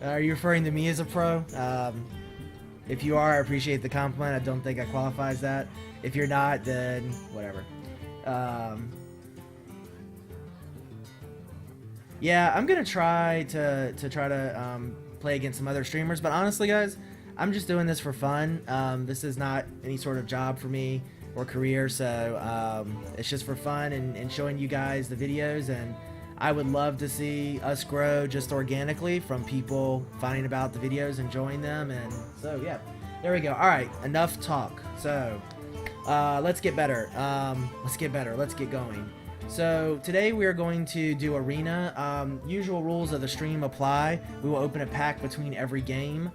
Are you referring to me as a pro? If you are, I appreciate the compliment. I don't think I qualify as that. If you're not, then whatever. Yeah, I'm gonna try to play against some other streamers, but honestly, guys, I'm just doing this for fun. This is not any sort of job for me or career, so it's just for fun and showing you guys the videos. And I would love to see us grow just organically from people finding about the videos, enjoying them, and so yeah, there we go. All right, enough talk. So let's get better. Let's get going. So today we are going to do arena. Usual rules of the stream apply. We will open a pack between every game.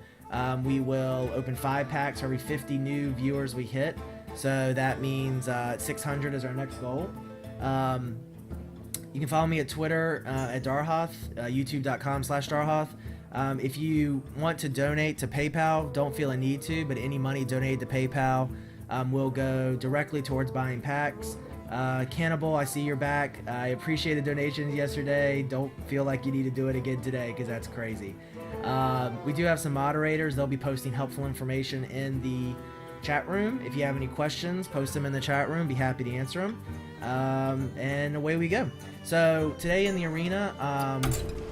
We will open 5 packs for every 50 new viewers we hit. So that means 600 is our next goal. You can follow me at Twitter at Darhoth, youtube.com/Darhoth. If you want to donate to PayPal, don't feel a need to, but any money donated to PayPal will go directly towards buying packs. Cannibal, I see you're back. I appreciated donations yesterday. Don't feel like you need to do it again today because that's crazy. We do have some moderators. They'll be posting helpful information in the chat room. If you have any questions, post them in the chat room. Be happy to answer them. And away we go. So today in the arena,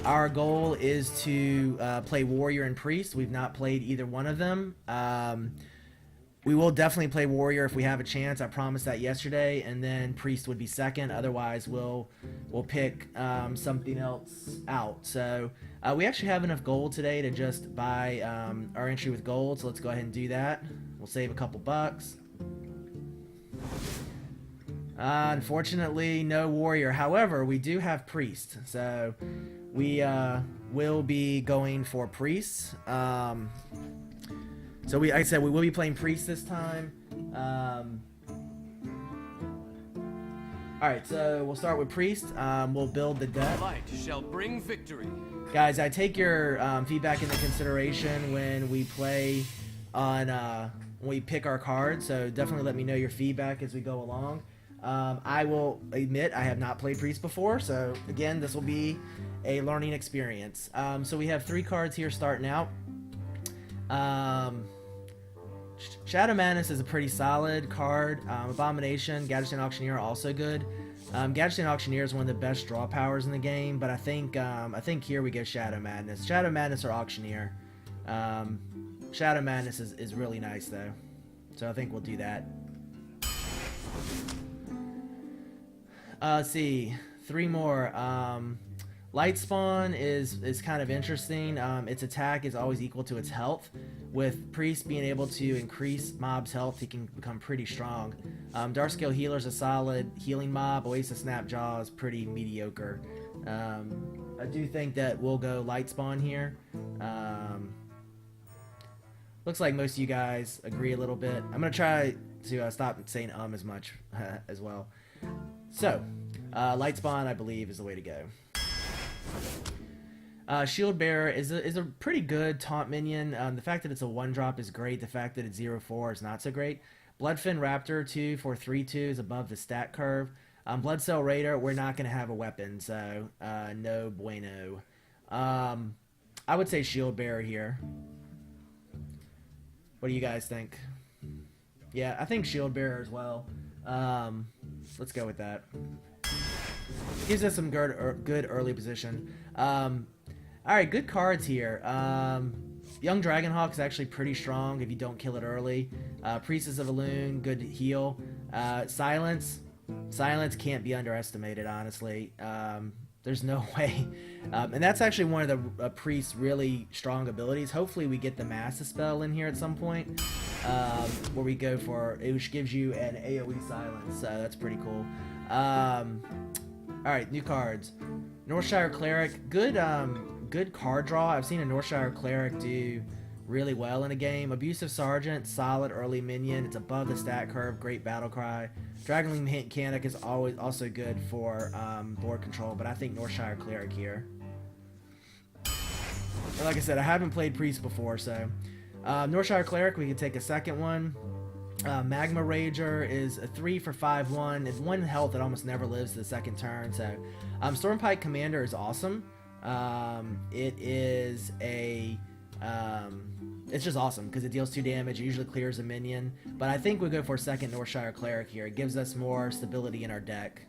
our goal is to play Warrior and Priest. We've not played either one of them. We will definitely play Warrior if we have a chance. I promised that yesterday, and then Priest would be second. Otherwise, we'll pick something else out. So we actually have enough gold today to just buy our entry with gold. So let's go ahead and do that. We'll save a couple bucks. Unfortunately, no Warrior. However, we do have Priest, so we will be going for Priest. So like I said, we will be playing Priest this time. Alright, so we'll start with Priest. We'll build the deck. Light shall bring victory. Guys, I take your feedback into consideration when we play on, when we pick our cards, so definitely let me know your feedback as we go along. I will admit I have not played Priest before, so again, this will be a learning experience. So we have 3 cards here starting out. Shadow Madness is a pretty solid card. Abomination, Gadgetzan Auctioneer also good. Gadgetzan Auctioneer is one of the best draw powers in the game, but I think here we go Shadow Madness. Shadow Madness or Auctioneer. Shadow Madness is really nice though, so I think we'll do that. Let's see, 3 more. Light Spawn is kind of interesting. Its attack is always equal to its health. With Priest being able to increase mob's health, he can become pretty strong. Darkscale Healer is a solid healing mob. Oasis Snapjaw is pretty mediocre. I do think that we'll go Light Spawn here. Looks like most of you guys agree a little bit. I'm going to try to stop saying as much as well. So, Light Spawn, I believe, is the way to go. Shield Bearer is a pretty good taunt minion. The fact that it's a 1-drop is great. The fact that it's 0-4 is not so great. Bloodfin Raptor 2 for 3-2 is above the stat curve. Bloodcell Raider, we're not going to have a weapon, so no bueno. I would say Shield Bearer here. What do you guys think? Yeah, I think Shield Bearer as well. Let's go with that. Gives us some good early position. Alright, good cards here. Young Dragonhawk is actually pretty strong if you don't kill it early. Priestess of Elune, good heal. Silence can't be underestimated, honestly. There's no way. And that's actually one of the Priest's really strong abilities. Hopefully we get the Mass Spell in here at some point. Where we go for it, which gives you an AoE silence. That's pretty cool. Alright, new cards. Northshire Cleric, good card draw. I've seen a Northshire Cleric do really well in a game. Abusive Sergeant, solid early minion. It's above the stat curve, great battle cry. Dragonling Mechanic is always also good for board control, but I think Northshire Cleric here. Like I said, I haven't played Priest before, so Northshire Cleric, we can take a second one. Magma Rager is a 3 for 5/1. It's 1 health that almost never lives the second turn. So Stormpike Commander is awesome. It is a it's just awesome because it deals 2 damage. It usually clears a minion, but I think we go for a second Northshire Cleric here. It gives us more stability in our deck.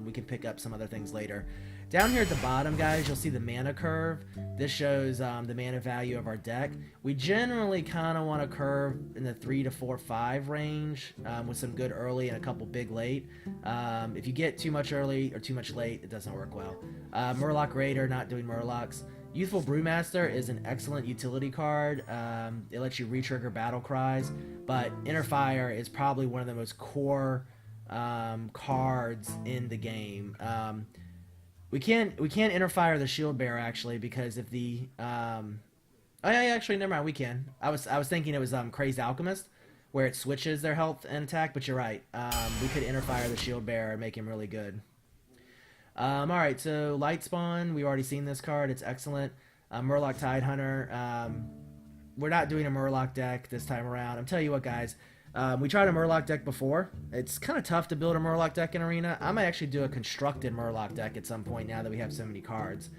We can pick up some other things later. Down here at the bottom, guys, you'll see the mana curve. This shows the mana value of our deck. We generally kind of want to curve in the 3 to 4, 5 range with some good early and a couple big late. If you get too much early or too much late, it doesn't work well. Murloc Raider, not doing Murlocs. Youthful Brewmaster is an excellent utility card. It lets you re-trigger battle cries, but Inner Fire is probably one of the most core cards in the game. We can't Inner Fire the Shield Bearer actually because if the oh yeah, actually never mind, we can. I was thinking it was Crazed Alchemist where it switches their health and attack, but you're right. We could Inner Fire the Shield Bearer and make him really good. Alright, so Lightspawn, we've already seen this card. It's excellent. Murloc Tidehunter. We're not doing a Murloc deck this time around. I'm telling you what, guys. We tried a Murloc deck before. It's kind of tough to build a Murloc deck in Arena. I might actually do a constructed Murloc deck at some point now that we have so many cards.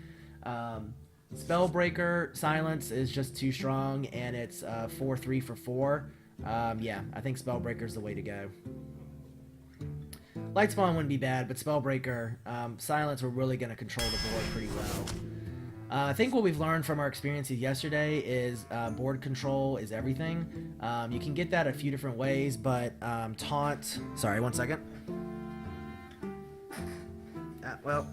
Spellbreaker Silence is just too strong, and it's 4/3 for 4. Yeah, I think Spellbreaker is the way to go. Lightspawn wouldn't be bad, but Spellbreaker, Silence, we're really going to control the board pretty well. I think what we've learned from our experiences yesterday is board control is everything. You can get that a few different ways, but Taunt... Sorry, one second. Well,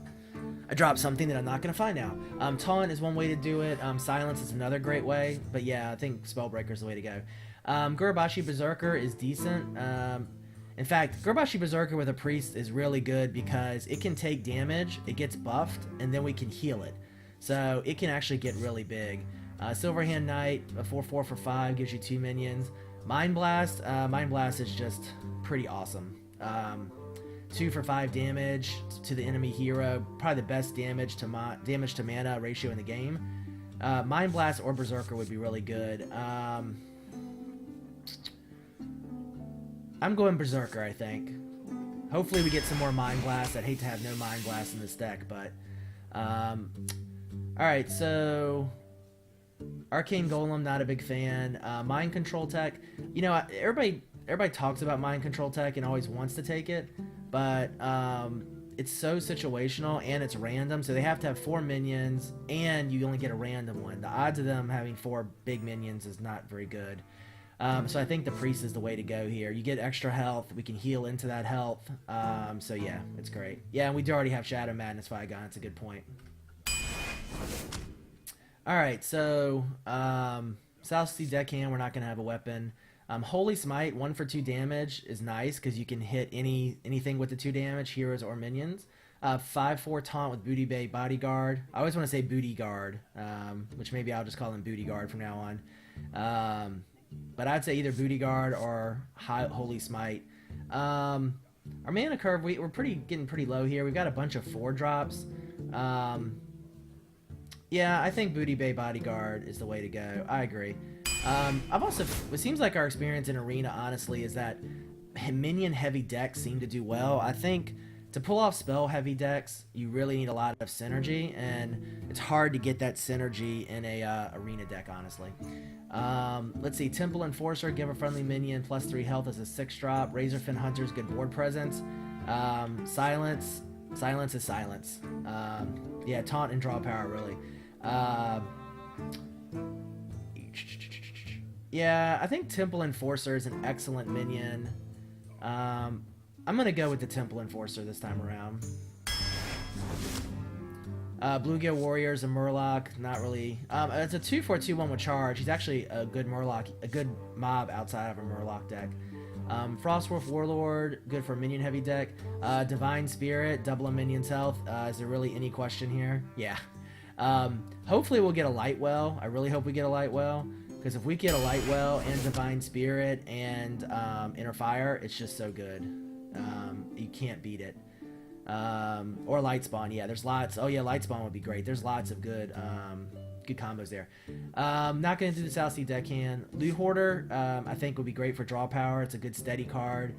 I dropped something that I'm not going to find now. Taunt is one way to do it. Silence is another great way, but yeah, I think Spellbreaker is the way to go. Gurubashi Berserker is decent. In fact, Gurubashi Berserker with a Priest is really good because it can take damage, it gets buffed, and then we can heal it. So it can actually get really big. Silverhand Knight, a 4/4 for 5, gives you 2 minions. Mind Blast is just pretty awesome. 2 for 5 damage to the enemy hero, probably the best damage to mana ratio in the game. Mind Blast or Berserker would be really good. I'm going Berserker, I think. Hopefully we get some more Mind Blast. I'd hate to have no Mind Blast in this deck, but... Alright, so... Arcane Golem, not a big fan. Mind Control Tech. You know, everybody talks about Mind Control Tech and always wants to take it, but it's so situational and it's random, so they have to have 4 minions, and you only get a random one. The odds of them having 4 big minions is not very good. So I think the Priest is the way to go here. You get extra health. We can heal into that health. So yeah, it's great. Yeah, and we do already have Shadow Madness Flygon. That's a good point. Alright, so South Sea Deckhand, we're not going to have a weapon. Holy Smite, 1 for 2 damage is nice because you can hit anything with the 2 damage, heroes or minions. 5/4 Taunt with Booty Bay Bodyguard. I always want to say Booty Guard, which maybe I'll just call him Booty Guard from now on. But I'd say either Booty Guard or Holy Smite. Our mana curve, we're getting pretty low here. We've got a bunch of 4 drops. Yeah, I think Booty Bay Bodyguard is the way to go. I agree. It seems like our experience in Arena, honestly, is that minion heavy decks seem to do well. I think to pull off spell heavy decks, you really need a lot of synergy, and it's hard to get that synergy in a Arena deck, honestly. Let's see, Temple Enforcer, give a friendly minion +3 health as a 6-drop. Razorfin Hunter's good board presence. Silence is silence. Yeah, Taunt and draw power, really. Yeah, I think Temple Enforcer is an excellent minion. I'm going to go with the Temple Enforcer this time around. Bluegill Warrior's a Murloc, not really. It's a 2/4/2/1 with charge. He's actually a good Murloc, a good mob outside of a Murloc deck. Frostwolf Warlord, good for minion heavy deck. Divine Spirit, double a minion's health. Is there really any question here? Yeah. Hopefully we'll get a Lightwell. I really hope we get a Lightwell, because if we get a Lightwell and Divine Spirit and Inner Fire, it's just so good. You can't beat it. Or Lightspawn, yeah, there's lots. Oh yeah, Lightspawn would be great. There's lots of good combos there. Not going to do the South Sea Deckhand. Loot Hoarder, I think would be great for draw power. It's a good steady card.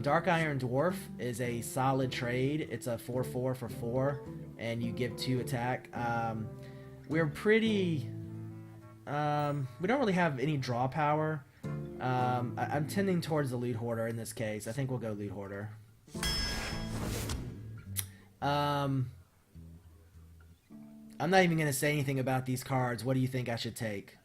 Dark Iron Dwarf is a solid trade. It's a 4/4 for 4, and you give 2 attack. We're pretty... we don't really have any draw power. I'm tending towards the Loot Hoarder in this case. I think we'll go Loot Hoarder. I'm not even going to say anything about these cards. What do you think I should take?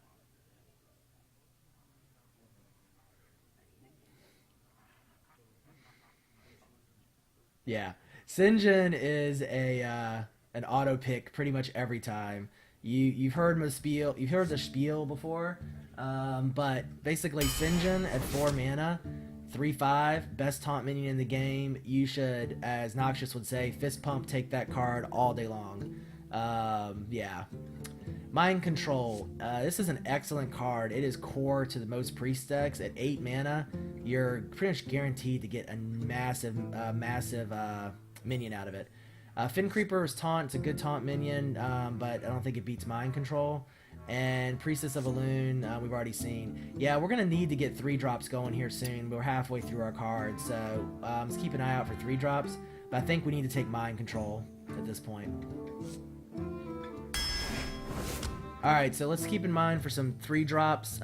Yeah, Sinjin is a an auto pick pretty much every time. You've heard the spiel. You've heard the spiel before, but basically Sinjin at 4 mana, 3/5, best taunt minion in the game. You should, as Noxious would say, fist pump take that card all day long. Yeah. Mind Control. This is an excellent card. It is core to the most priest decks. At 8 mana, you're pretty much guaranteed to get a massive minion out of it. Fin Creeper is taunt. It's a good taunt minion, but I don't think it beats Mind Control. And Priestess of Elune, we've already seen. Yeah, we're going to need to get 3-drops going here soon. We're halfway through our cards, so let's keep an eye out for 3-drops. But I think we need to take Mind Control at this point. Alright, so let's keep in mind for some 3-drops.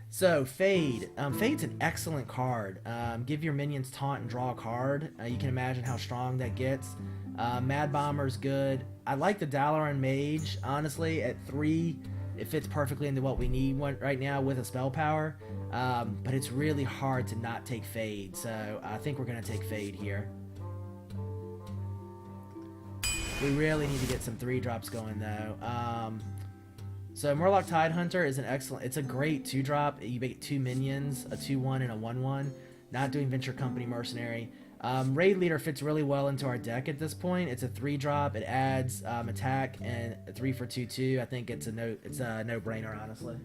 So, Fade. Fade's an excellent card. Give your minions taunt and draw a card. You can imagine how strong that gets. Mad Bomber's good. I like the Dalaran Mage, honestly. At 3, it fits perfectly into what we need right now with a spell power. But it's really hard to not take Fade, so I think we're going to take Fade here. We really need to get some 3-drops going, though. So Murloc Tidehunter is an excellent... It's a great 2-drop. You make 2 minions, a 2/1 and a 1/1. Not doing Venture Company Mercenary. Raid Leader fits really well into our deck at this point. It's a 3-drop. It adds attack and a 3 for 2/2. I think it's a no-brainer, honestly.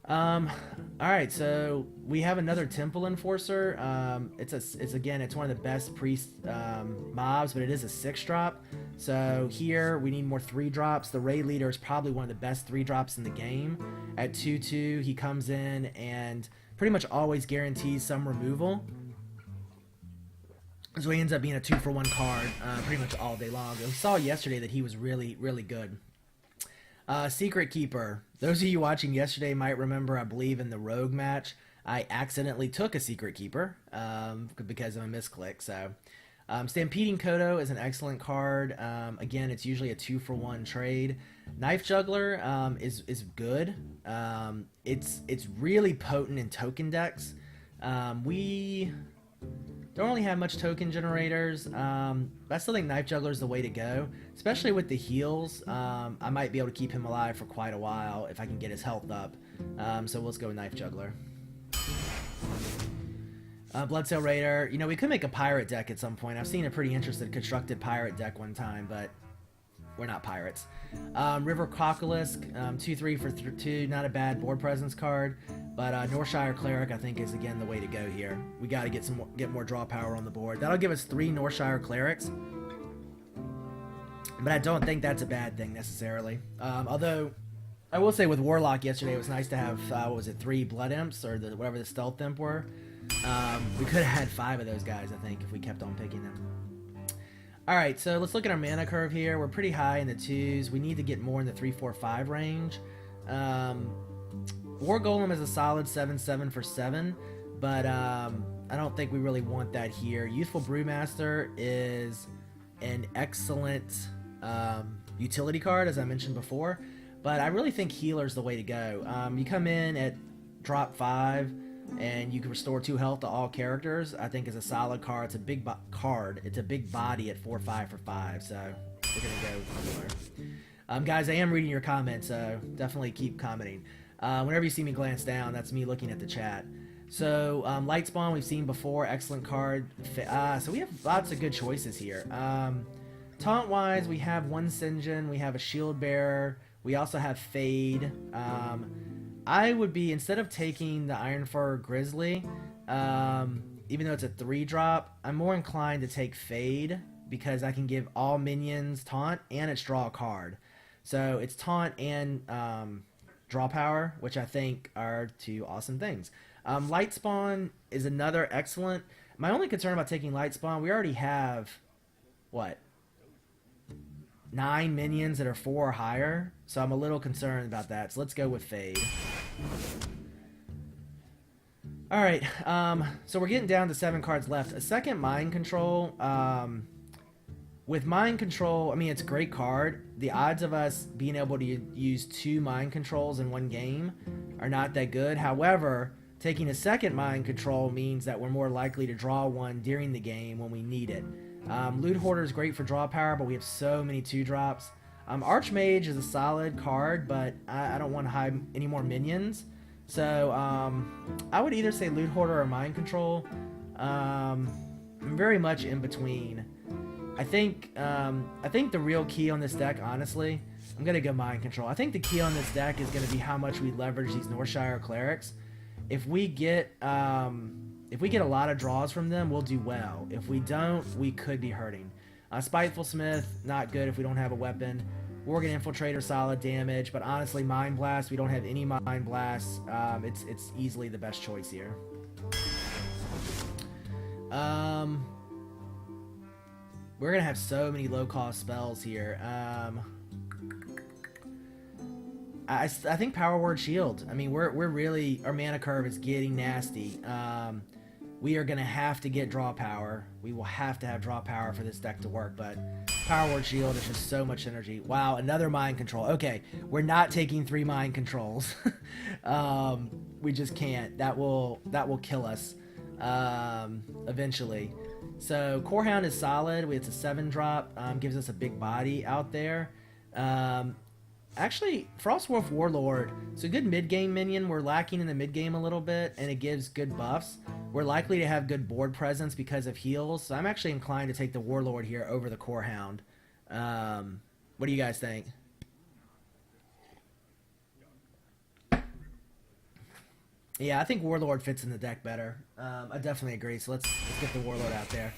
Alright, so we have another Temple Enforcer. It's one of the best priest mobs, but it is a 6-drop. So here we need more 3-drops. The Raid Leader is probably one of the best 3-drops in the game. At 2/2, he comes in and pretty much always guarantees some removal. So he ends up being a 2-for-1 card pretty much all day long. We saw yesterday that he was really, really good. Secret Keeper. Those of you watching yesterday might remember, I believe, in the Rogue match, I accidentally took a Secret Keeper because of a misclick. So, Stampeding Kodo is an excellent card. Again, it's usually a 2-for-1 trade. Knife Juggler is good. It's really potent in token decks. We don't really have much token generators. I still think Knife Juggler is the way to go, especially with the heals. I might be able to keep him alive for quite a while if I can get his health up. So let's go with Knife Juggler. Bloodsail Raider. You know, we could make a pirate deck at some point. I've seen a pretty interesting constructed pirate deck one time, but we're not pirates. River Cocolisk, 2/3 for 2, not a bad board presence card. But Northshire Cleric, I think, is again the way to go here. We got to get more draw power on the board. That'll give us 3 Northshire Clerics, but I don't think that's a bad thing necessarily. Although I will say with Warlock yesterday, it was nice to have 3 Blood Imps or whatever the Stealth Imp were. We could have had 5 of those guys, I think, if we kept on picking them. Alright, so let's look at our mana curve here. We're pretty high in the 2s. We need to get more in the 3, 4, 5 range. War Golem is a solid 7/7 for 7, but I don't think we really want that here. Youthful Brewmaster is an excellent utility card, as I mentioned before, but I really think Healer's the way to go. You come in at drop 5, and you can restore 2 health to all characters. I think is a solid card. It's a big card. It's a big body at 4/5 for 5, so we're going to go Healer. Guys, I am reading your comments, so definitely keep commenting. Whenever you see me glance down, that's me looking at the chat. So, Lightspawn we've seen before, excellent card. So we have lots of good choices here. Taunt-wise, we have one Sinjin, we have a Shield Bearer, we also have Fade. I would be, instead of taking the Ironfur Grizzly, even though it's a 3-drop, I'm more inclined to take Fade, because I can give all minions Taunt, and it's draw a card. So, it's Taunt and... draw power, which I think are 2 awesome things. Light Spawn is another excellent. My only concern about taking Light Spawn, we already have, what, 9 minions that are 4 or higher, so I'm a little concerned about that. So let's go with Fade. Alright, so we're getting down to 7 cards left. A second Mind Control. With Mind Control, I mean, it's a great card. The odds of us being able to use 2 Mind Controls in one game are not that good. However, taking a second Mind Control means that we're more likely to draw one during the game when we need it. Loot Hoarder is great for draw power, but we have so many 2-drops. Archmage is a solid card, but I don't want to hide any more minions. So I would either say Loot Hoarder or Mind Control. I'm very much in between. I think the real key on this deck, honestly, I'm gonna go Mind Control. I think the key on this deck is gonna be how much we leverage these Northshire clerics. If we get a lot of draws from them, we'll do well. If we don't, we could be hurting. Spiteful Smith, not good if we don't have a weapon. Worgen Infiltrator, solid damage, but honestly, Mind Blast, we don't have any Mind Blasts. It's easily the best choice here. We're gonna have so many low-cost spells here. I think Power Word Shield. I mean, we're really, our mana curve is getting nasty. We are gonna have to get draw power. We will have to have draw power for this deck to work, but Power Word Shield is just so much energy. Wow, another Mind Control. Okay, we're not taking 3 Mind Controls. We just can't. That will kill us eventually. So Corehound is solid. It's a 7-drop. Gives us a big body out there. Actually, Frostwolf Warlord, so good mid-game minion. We're lacking in the mid-game a little bit, and it gives good buffs. We're likely to have good board presence because of heals, so I'm actually inclined to take the Warlord here over the Corehound. What do you guys think? Yeah, I think Warlord fits in the deck better. I definitely agree, so let's get the Warlord out there.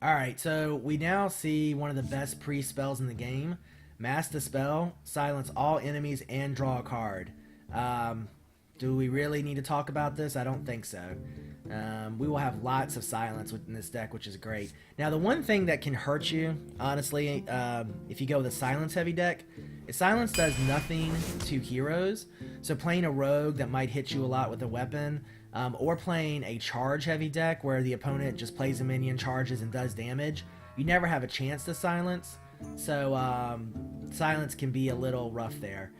Alright, so we now see one of the best pre-spells in the game. Mass Dispel, silence all enemies and draw a card. Do we really need to talk about this? I don't think so. We will have lots of silence within this deck, which is great. Now, the one thing that can hurt you, honestly, if you go with a silence-heavy deck, is silence does nothing to heroes. So playing a rogue that might hit you a lot with a weapon, or playing a charge-heavy deck where the opponent just plays a minion, charges, and does damage, you never have a chance to silence. So silence can be a little rough there.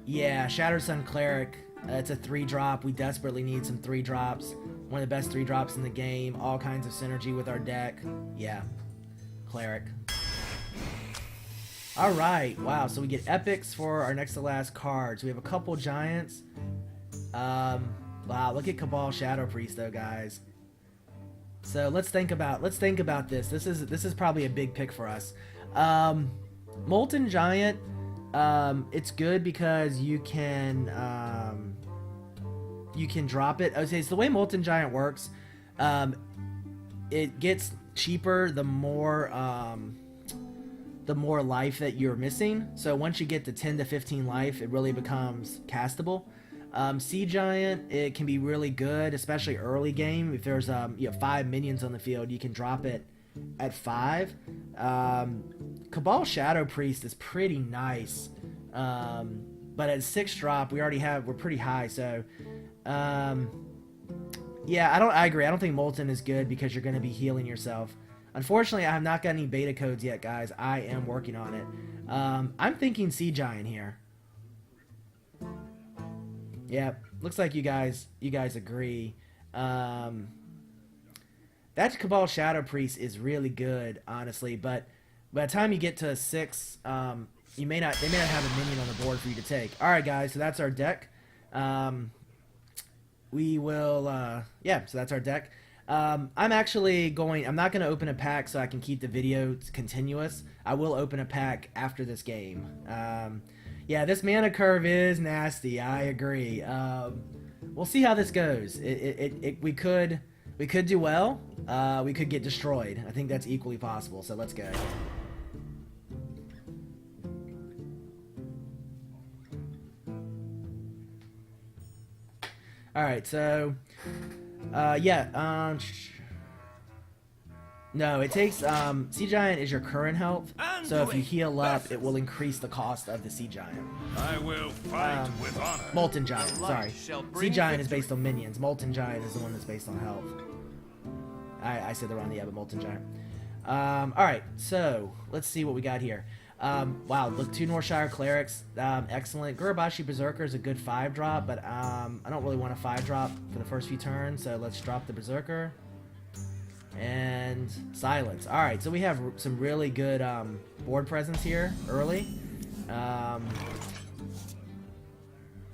Yeah, Shattered Sun Cleric, it's a 3-drop. We desperately need some 3-drops. One of the best 3-drops in the game. All kinds of synergy with our deck. Yeah, Cleric. Alright, wow, so we get epics for our next to last cards. We have a couple giants. Wow, look at Cabal Shadow Priest though, guys. So let's think about this. This is probably a big pick for us. Molten Giant, it's good because you can drop it. Okay, so the way Molten Giant works, it gets cheaper the more life that you're missing. So once you get to 10 to 15 life, it really becomes castable. Sea Giant, it can be really good, especially early game. If there's 5 minions on the field, you can drop it at 5. Cabal Shadow Priest is pretty nice, but at 6-drop, we're pretty high. So yeah, I agree. I don't think Molten is good because you're going to be healing yourself. Unfortunately, I have not got any beta codes yet, guys. I am working on it. I'm thinking Sea Giant here. Yeah, looks like you guys agree. That Cabal Shadow Priest is really good, honestly, but by the time you get to 6, they may not have a minion on the board for you to take. All right, guys, so that's our deck. We will, yeah, so that's our deck. I'm not going to open a pack so I can keep the video continuous. I will open a pack after this game. Yeah, this mana curve is nasty. I agree. We'll see how this goes. We could do well. We could get destroyed. I think that's equally possible. So let's go. All right, so yeah, no, it takes Sea Giant is your current health. So if you heal up, it will increase the cost of the Sea Giant. I will fight with honor. Molten Giant, Light sorry. shall Sea bring Giant is victory. based on minions. Molten Giant is the one that's based on health. I said the wrong, yeah, but Molten Giant. Alright, so let's see what we got here. Wow, look, 2 Northshire Clerics, excellent. Gurabashi Berserker is a good 5-drop, but I don't really want a 5-drop for the first few turns, so let's drop the Berserker. And Silence. Alright, so we have some really good board presence here early.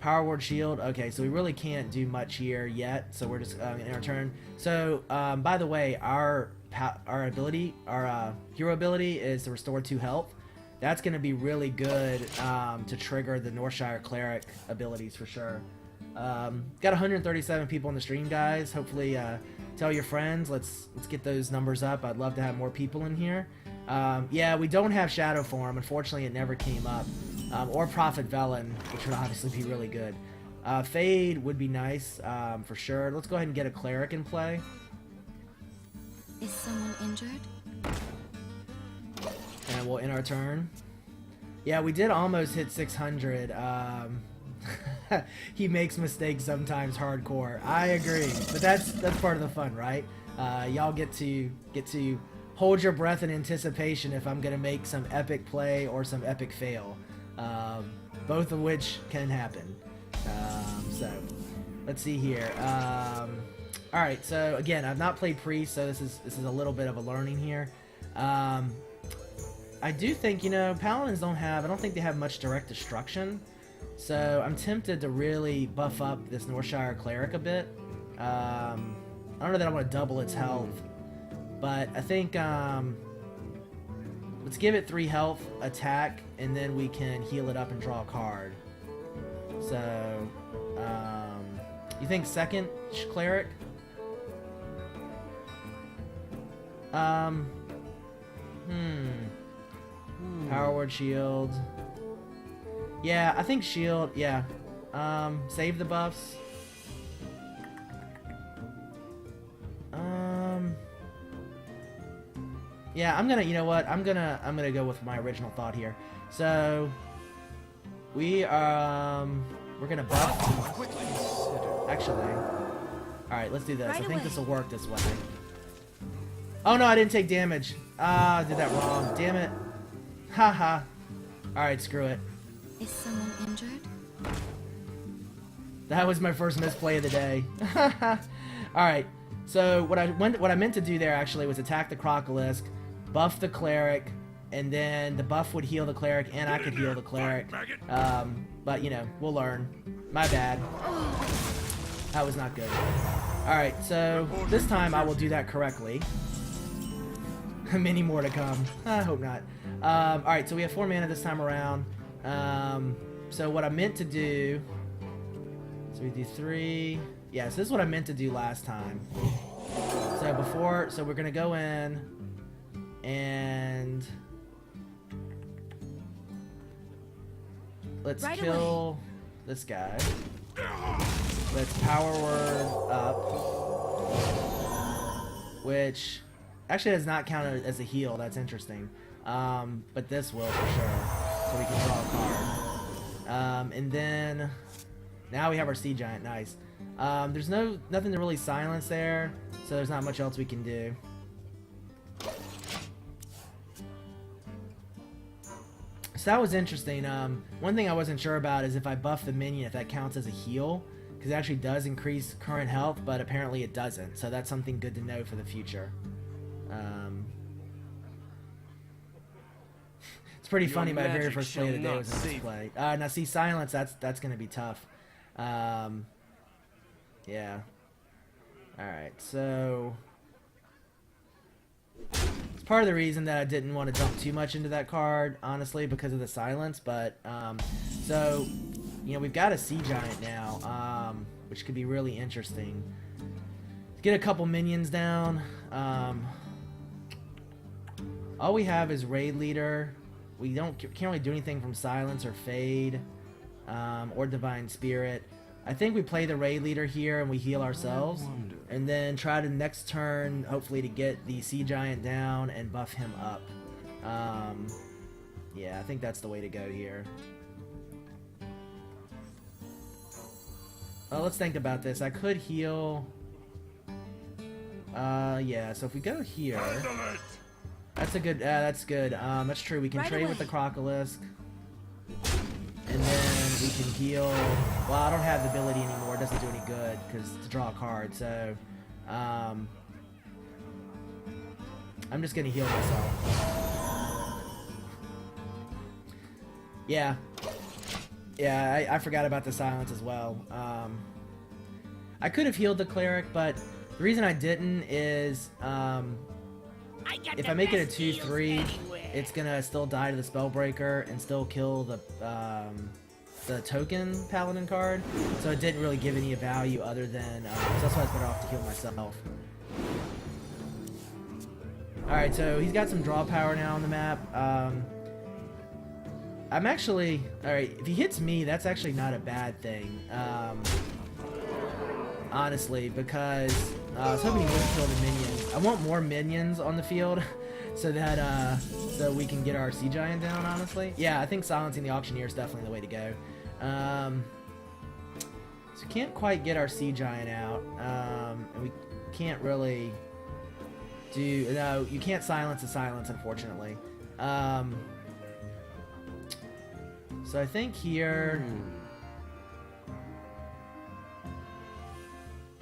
Power Ward Shield. Okay, so we really can't do much here yet, so we're just in our turn. So, by the way, our ability, our hero ability is to restore 2 health. That's going to be really good to trigger the Northshire Cleric abilities for sure. Got 137 people on the stream, guys. Hopefully, tell your friends. Let's get those numbers up. I'd love to have more people in here. Yeah, we don't have Shadow Form. Unfortunately, it never came up. Or Prophet Velen, which would obviously be really good. Fade would be nice, for sure. Let's go ahead and get a Cleric in play. Is someone injured? And we'll end our turn. Yeah, we did almost hit 600. He makes mistakes sometimes, hardcore. I agree, but that's part of the fun, right? Y'all get to hold your breath in anticipation if I'm gonna make some epic play or some epic fail, both of which can happen. So let's see here. All right, so again, I've not played Priest, so this is a little bit of a learning here. I do think, you know, Paladins I don't think they have much direct destruction. So I'm tempted to really buff up this Northshire Cleric a bit. I don't know that I want to double its health, but I think let's give it 3 health, attack, and then we can heal it up and draw a card. So you think second Cleric? Power Word Shield. Yeah, I think Shield, yeah. Save the buffs. Yeah, I'm gonna, you know what? I'm gonna go with my original thought here. So we're gonna buff. Quickly consider. Actually, all right, let's do this. Right I think away. this will work this way. Oh no, I didn't take damage. Ah, I did that wrong. Damn it. Haha. All right, screw it. Is someone injured? That was my first misplay of the day. All right. So what I meant to do there actually was attack the Crocolisk, buff the Cleric, and then the buff would heal the Cleric, and I could heal the Cleric. But you know, we'll learn. My bad. That was not good. All right. So this time I will do that correctly. Many more to come. I hope not. All right. So we have 4 mana this time around. So what I meant to do, so we do 3. Yeah, so this is what I meant to do last time. So we're gonna go in and let's Right kill this guy. Let's power word up, which actually does not count as a heal. That's interesting. But this will for sure. So we can draw a card. And then now we have our Sea Giant. Nice. There's nothing to really silence there, so there's not much else we can do. So that was interesting. One thing I wasn't sure about is if I buff the minion, if that counts as a heal, because it actually does increase current health, but apparently it doesn't. So that's something good to know for the future. It's pretty funny. My very magic first play of the day shall was not in this save play. Now see, silence. That's gonna be tough. Yeah. All right. So it's part of the reason that I didn't want to jump too much into that card, honestly, because of the silence. But so you know, we've got a Sea Giant now, which could be really interesting. Let's get a couple minions down. All we have is Raid Leader. We can't really do anything from Silence or Fade, or Divine Spirit. I think we play the raid leader here and we heal ourselves, and then try to next turn, hopefully, to get the Sea Giant down and buff him up. Yeah, I think that's the way to go here. Oh, let's think about this. I could heal. Yeah. So if we go here, that's a good. That's good. That's true. We can trade with the Crocolisk, and then we can heal. Well, I don't have the ability anymore. It doesn't do any good because to draw a card. So, I'm just gonna heal myself. Yeah. Yeah, I forgot about the silence as well. I could have healed the cleric, but the reason I didn't is if I make it a 2/3, it's gonna still die to the Spellbreaker and still kill the token Paladin card. So it didn't really give any value other than so that's why I was better off to heal myself. All right, so he's got some draw power now on the map. I'm actually... Alright, if he hits me, that's actually not a bad thing. Honestly, because I was hoping he wouldn't kill the minions. I want more minions on the field so that so we can get our Sea Giant down, honestly. Yeah, I think silencing the Auctioneer is definitely the way to go. So we can't quite get our Sea Giant out. And we can't really do... No, you can't silence the silence, unfortunately. So I think here...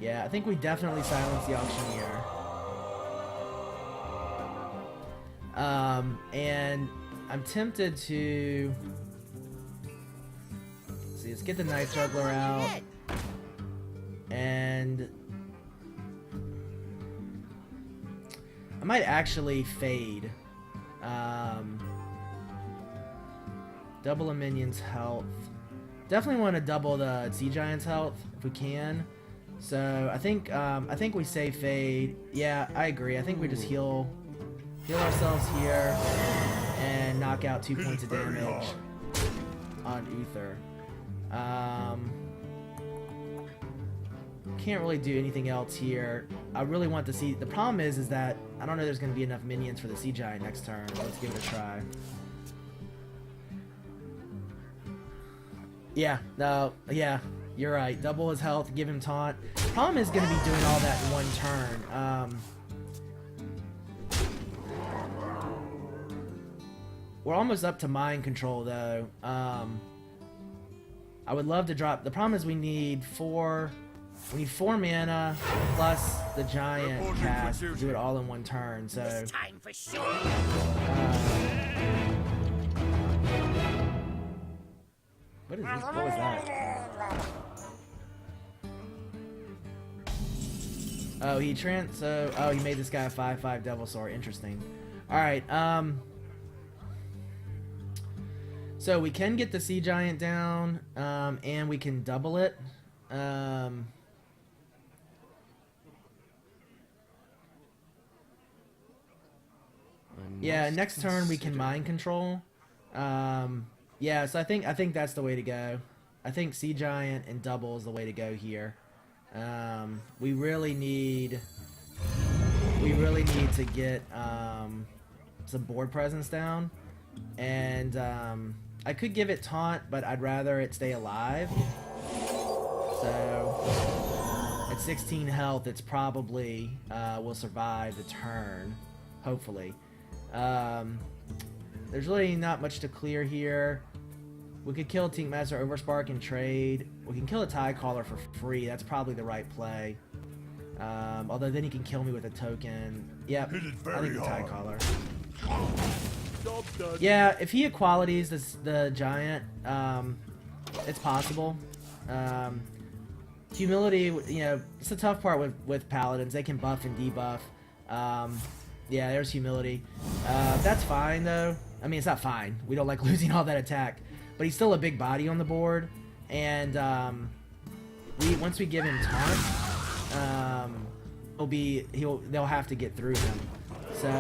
Yeah, I think we definitely silence the Auctioneer. And I'm tempted to... Let's see, let's get the Night Juggler out. And... I might actually fade. Double a minion's health. Definitely want to double the Sea Giant's health if we can. So I think we say fade. Yeah, I agree. I think we just heal ourselves here and knock out 2 points of damage on Uther. Can't really do anything else here. I really want to see. The problem is that I don't know there's going to be enough minions for the Sea Giant next turn. Let's give it a try. Yeah, no, yeah, you're right. Double his health, give him taunt. Problem is going to be doing all that in one turn. We're almost up to mind control, though. I would love to drop... The problem is we need 4 mana plus the giant cast to do it all in one turn, so... It's time for sure. What is this? What was that? Oh, he he made this guy a 5/5 Devil Sword. Interesting. Alright, so we can get the Sea Giant down, and we can double it. Yeah, next turn we can mind control. Yeah, so I think that's the way to go. I think Sea Giant and double is the way to go here. We really need to get some board presence down, and I could give it taunt, but I'd rather it stay alive. So at 16 health, it's probably will survive the turn, hopefully. There's really not much to clear here. We could kill Tinkmaster Overspark and trade. We can kill a Tie Caller for free. That's probably the right play. Although then he can kill me with a token. Yep, I think the Tie Caller. Yeah, if he equalities the giant, it's possible. Humility, you know, it's the tough part with paladins. They can buff and debuff. Yeah, there's humility. That's fine though. I mean, it's not fine. We don't like losing all that attack, but he's still a big body on the board, and once we give him taunt, they'll have to get through him. So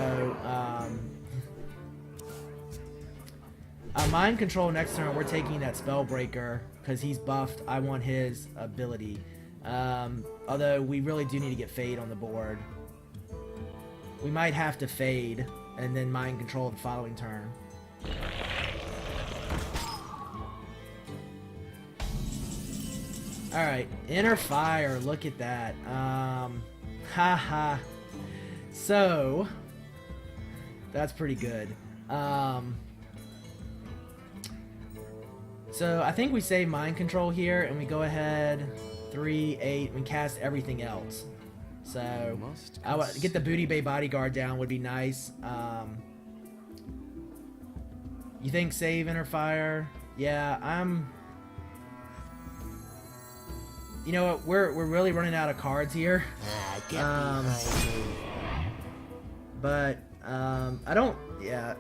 Mind control next turn. We're taking that Spellbreaker because he's buffed. I want his ability. Although we really do need to get Fade on the board. We might have to Fade and then Mind control the following turn. Alright, Inner Fire, look at that. Haha. So, that's pretty good. So, I think we save Mind Control here, and we go ahead, 3, 8, we cast everything else. So, I would get the Booty Bay Bodyguard down would be nice. You think save Inner Fire? Yeah, you know what? We're really running out of cards here. But I don't. Yeah.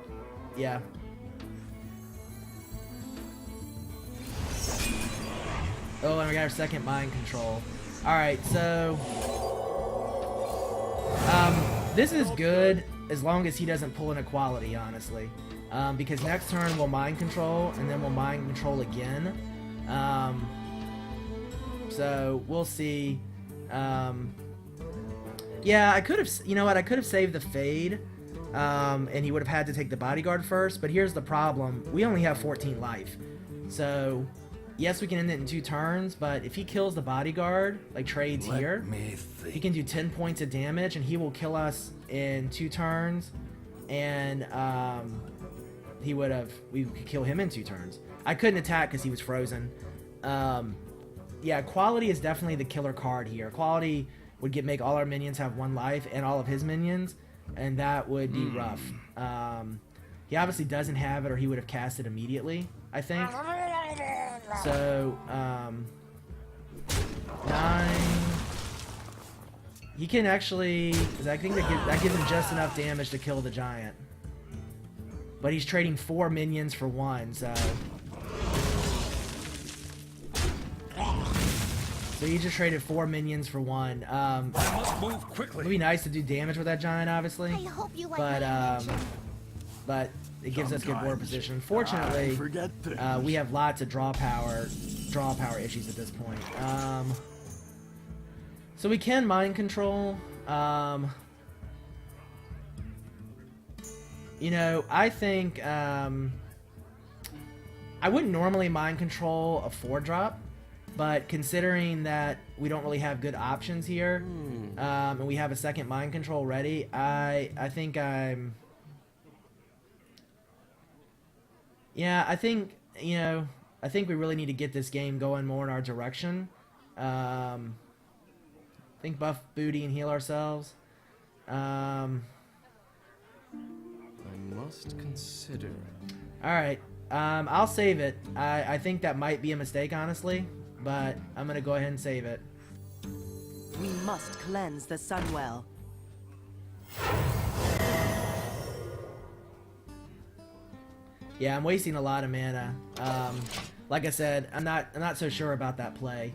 Oh, and we got our second Mind Control. All right, so this is good as long as he doesn't pull an Equality, honestly. Because next turn we'll Mind Control and then we'll Mind Control again. So we'll see. Yeah, I could have. You know what? I could have saved the Fade, and he would have had to take the Bodyguard first. But here's the problem: we only have 14 life. So yes, we can end it in 2 turns. But if he kills the Bodyguard, like trades here, he can do 10 points of damage, and he will kill us in 2 turns. And we could kill him in 2 turns. I couldn't attack because he was frozen. Yeah, Quality is definitely the killer card here. Quality would make all our minions have 1 life and all of his minions, and that would be rough. He obviously doesn't have it, or he would have cast it immediately, I think. So, 9. He can actually. I think that gives him just enough damage to kill the giant. But he's trading 4 minions for 1, so. So he just traded 4 minions for 1. I must move quickly. It'd be nice to do damage with that giant, obviously. I hope you like But it gives us good board position. Fortunately, we have lots of draw power issues at this point. So we can Mind Control. You know, I think I wouldn't normally Mind Control a 4-drop. But considering that we don't really have good options here, and we have a second Mind Control ready, I think I'm... Yeah, I think, you know, I think we really need to get this game going more in our direction. I think buff Booty and heal ourselves. I must consider. Alright, I'll save it. I think that might be a mistake, honestly. But I'm gonna go ahead and save it. We must cleanse the Sunwell. Yeah, I'm wasting a lot of mana. Like I said, I'm not so sure about that play.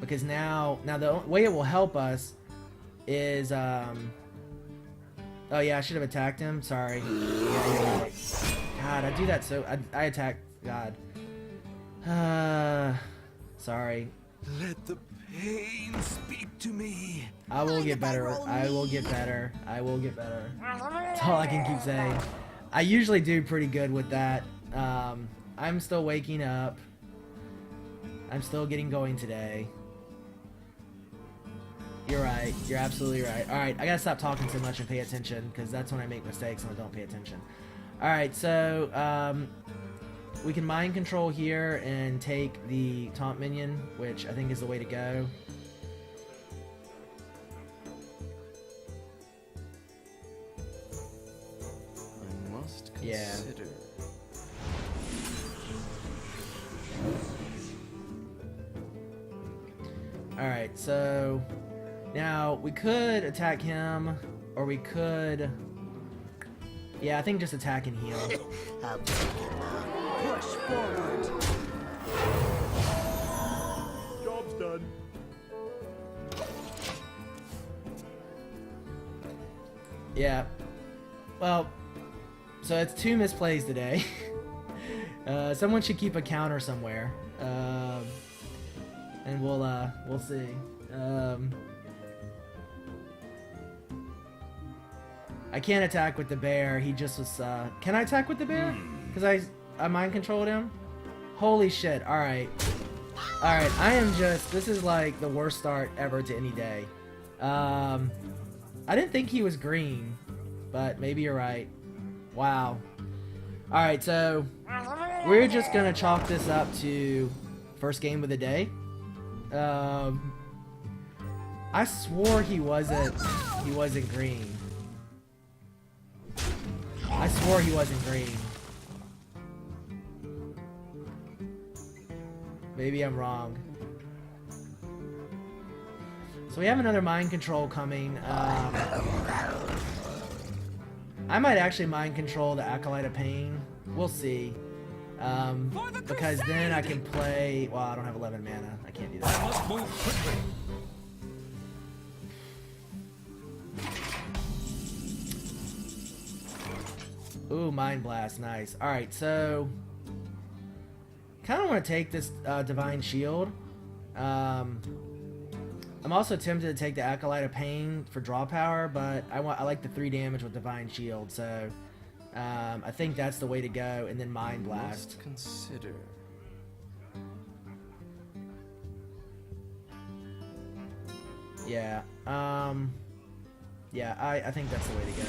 Because now the way it will help us is oh yeah, I should have attacked him. Sorry. Yeah, you're right. God, I do that so I attack. God. Sorry. Let the pain speak to me. I will get better. I will get better. I will get better. That's all I can keep saying. I usually do pretty good with that. I'm still waking up. I'm still getting going today. You're right. You're absolutely right. Alright, I gotta stop talking so much and pay attention, because that's when I make mistakes and I don't pay attention. Alright, so, we can Mind Control here and take the taunt minion, which I think is the way to go. I must consider. Yeah. Alright, so now we could attack him, or we could... Yeah, I think just attack and heal. Push forward. Job's done. Yeah. Well, So it's 2 misplays today. Someone should keep a counter somewhere. And we'll see. I can't attack with the bear. He just was. Can I attack with the bear? Because I mind controlled him. Holy shit! All right, all right. I am just. This is like the worst start ever to any day. I didn't think he was green, but maybe you're right. Wow. All right, so we're just gonna chalk this up to first game of the day. I swore he wasn't green. I swore he wasn't green. Maybe I'm wrong. So we have another mind control coming. I might actually mind control the Acolyte of Pain. We'll see. Because then I can play... Well, I don't have 11 mana. I can't do that. I must move quickly. Ooh, Mind Blast. Nice. Alright, so... kind of want to take this Divine Shield. I'm also tempted to take the Acolyte of Pain for draw power, but I like the 3 damage with Divine Shield, so... I think that's the way to go, and then Mind Blast. Must consider. Yeah. Yeah, I think that's the way to go.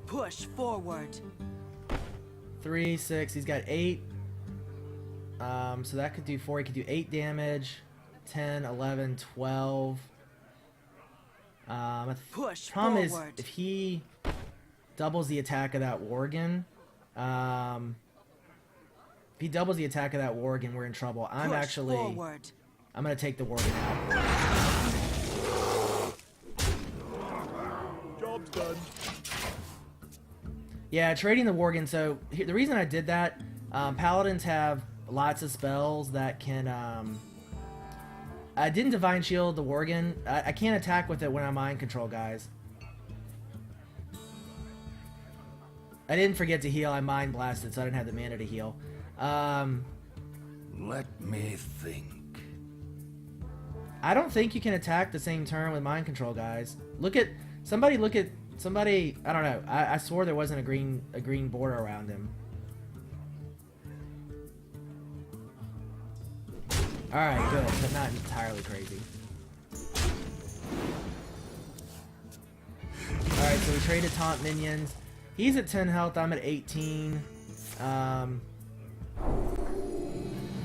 Push forward. 3, 6. He's got 8. So that could do 4. He could do 8 damage. 10, 11, 12. Push Problem is, forward. if he doubles the attack of that Worgen, if he doubles the attack of that Worgen, we're in trouble. I'm Push actually, forward. I'm gonna take the Worgen out. Job's done. Yeah, trading the Worgen. So the reason I did that, Paladins have lots of spells that can. I didn't Divine Shield the Worgen. I can't attack with it when I'm Mind Control, guys. I didn't forget to heal. I Mind Blasted, so I didn't have the mana to heal. Let me think. I don't think you can attack the same turn with Mind Control, guys. Look at somebody. I don't know. I swore there wasn't a green border around him. Alright, good, but not entirely crazy. Alright, so we traded taunt minions. He's at 10 health, I'm at 18.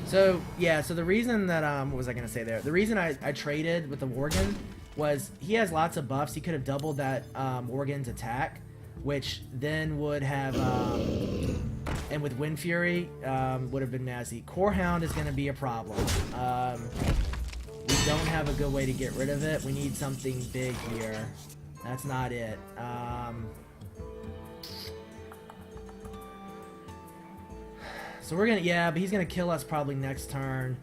So, yeah, so the reason that, what was I gonna say there? The reason I traded with the Worgen was he has lots of buffs. He could have doubled that Worgen's attack, which then would have, and with Wind Fury, would have been nasty. Core Hound is going to be a problem. We don't have a good way to get rid of it. We need something big here. That's not it. So we're going to... Yeah, but he's going to kill us probably next turn.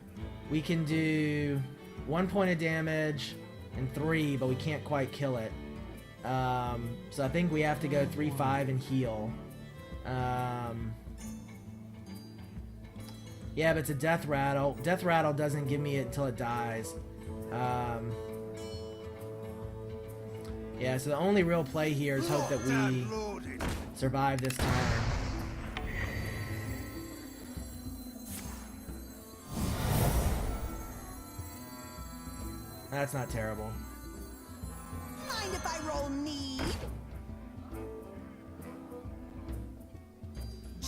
We can do 1 point of damage and 3, but we can't quite kill it. So I think we have to go 3-5 and heal. Yeah, but it's a Death Rattle. Death Rattle doesn't give me it until it dies. Yeah, so the only real play here is hope that we survive this turn. That's not terrible. Mind if I roll need?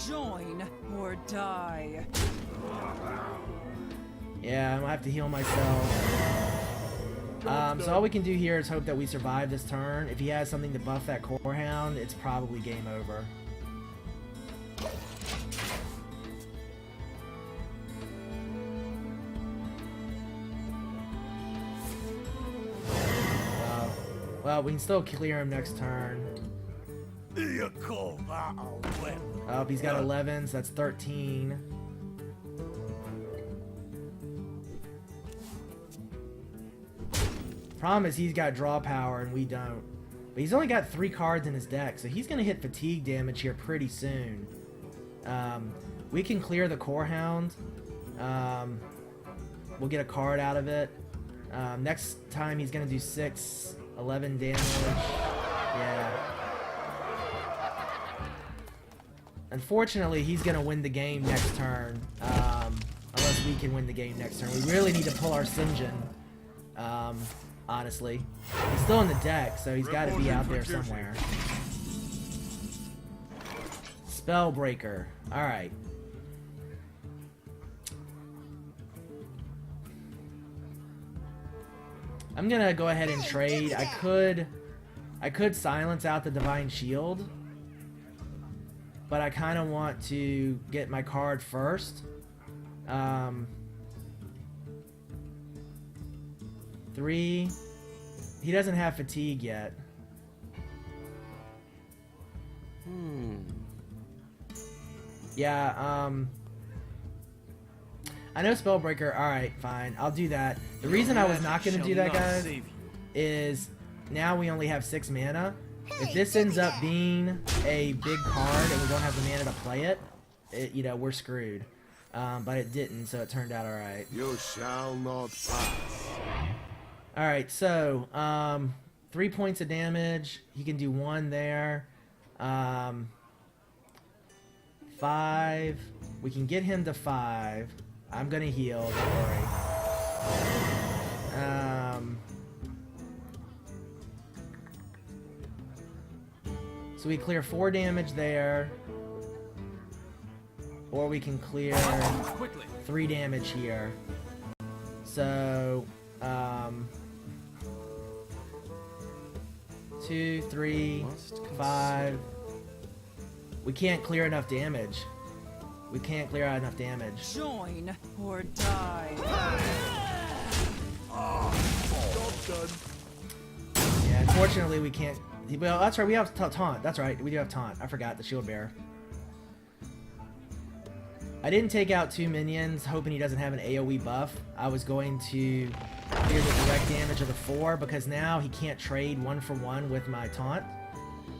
Join or die. Yeah, I'm gonna have to heal myself. So all we can do here is hope that we survive this turn. If he has something to buff that Core Hound, it's probably game over. Well, we can still clear him next turn. You call that a win? Oh, he's got 11, so that's 13. Problem is he's got draw power and we don't. But he's only got 3 cards in his deck, so he's going to hit fatigue damage here pretty soon. We can clear the Core Hound. We'll get a card out of it. Next time he's going to do 11 damage. Yeah. Unfortunately, he's going to win the game next turn. Unless we can win the game next turn. We really need to pull our Sinjin. Honestly. He's still in the deck, so he's got to be out there somewhere. Spellbreaker. Alright. I'm gonna go ahead and trade. I could silence out the Divine Shield, but I kind of want to get my card first. 3. He doesn't have fatigue yet. Yeah, I know Spellbreaker. Alright, fine. I'll do that. The reason I was not going to do that, guys, is now we only have 6 mana. If this ends up being a big card and we don't have the mana to play it, you know, we're screwed. But it didn't, so it turned out alright. You shall not pass. Alright, so, 3 points of damage. He can do 1 there. 5. We can get him to 5. I'm gonna heal, don't worry. So we clear 4 damage there. Or we can clear 3 damage here. So, 2, 3, 5. We can't clear enough damage. We can't clear out enough damage. Join or die. Yeah, unfortunately we can't. Well, that's right. We have taunt. That's right. We do have taunt. I forgot the shield bearer. I didn't take out 2 minions, hoping he doesn't have an AOE buff. I was going to clear the direct damage of the 4 because now he can't trade 1 for 1 with my taunt.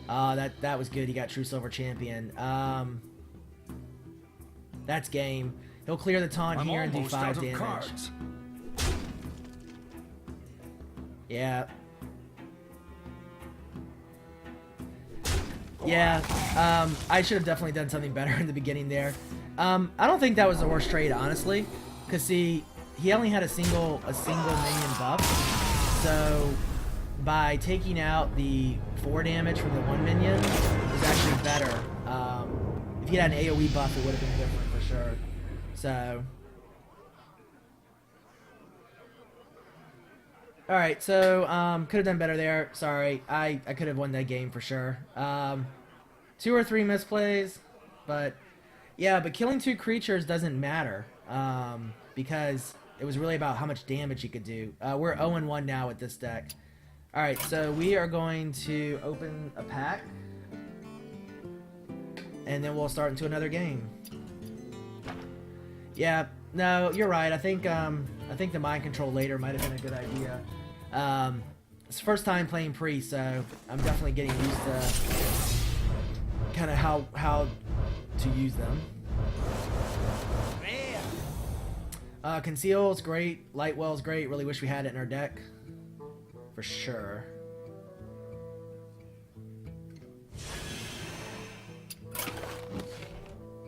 That was good. He got True Silver Champion. That's game. He'll clear the taunt here and do 5 damage. Cards. Yeah. Yeah. I should have definitely done something better in the beginning there. I don't think that was the worst trade, honestly. Cause see, he only had a single minion buff. So by taking out the 4 damage from the 1 minion was actually better. If he had an AOE buff, it would have been different for sure. So, all right. So could have done better there. Sorry, I could have won that game for sure. 2 or 3 misplays, but yeah. But killing 2 creatures doesn't matter because it was really about how much damage he could do. We're 0-1 now with this deck. All right, so we are going to open a pack. And then we'll start into another game. Yeah, no, you're right. I think the mind control later might have been a good idea. It's the first time playing Priest, so I'm definitely getting used to kind of how to use them. Conceal is great. Lightwell is great. Really wish we had it in our deck. For sure.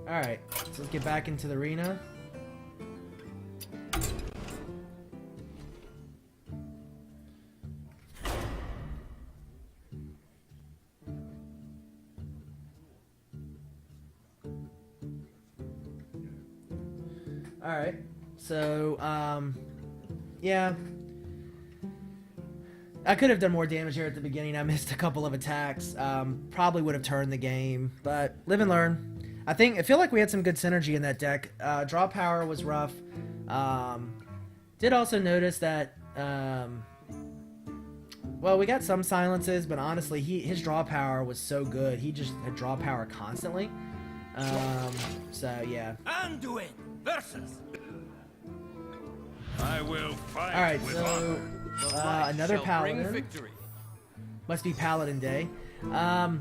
Alright, so let's get back into the arena. Alright, so, yeah. I could have done more damage here at the beginning. I missed a couple of attacks. Probably would have turned the game, but live and learn. I feel like we had some good synergy in that deck. Draw power was rough. Did also notice that, well, we got some silences, but honestly, his draw power was so good. He just had draw power constantly. So yeah. Anduin versus. I will fight. All right, with so honor. Another shall bring paladin. victory. Must be Paladin Day. I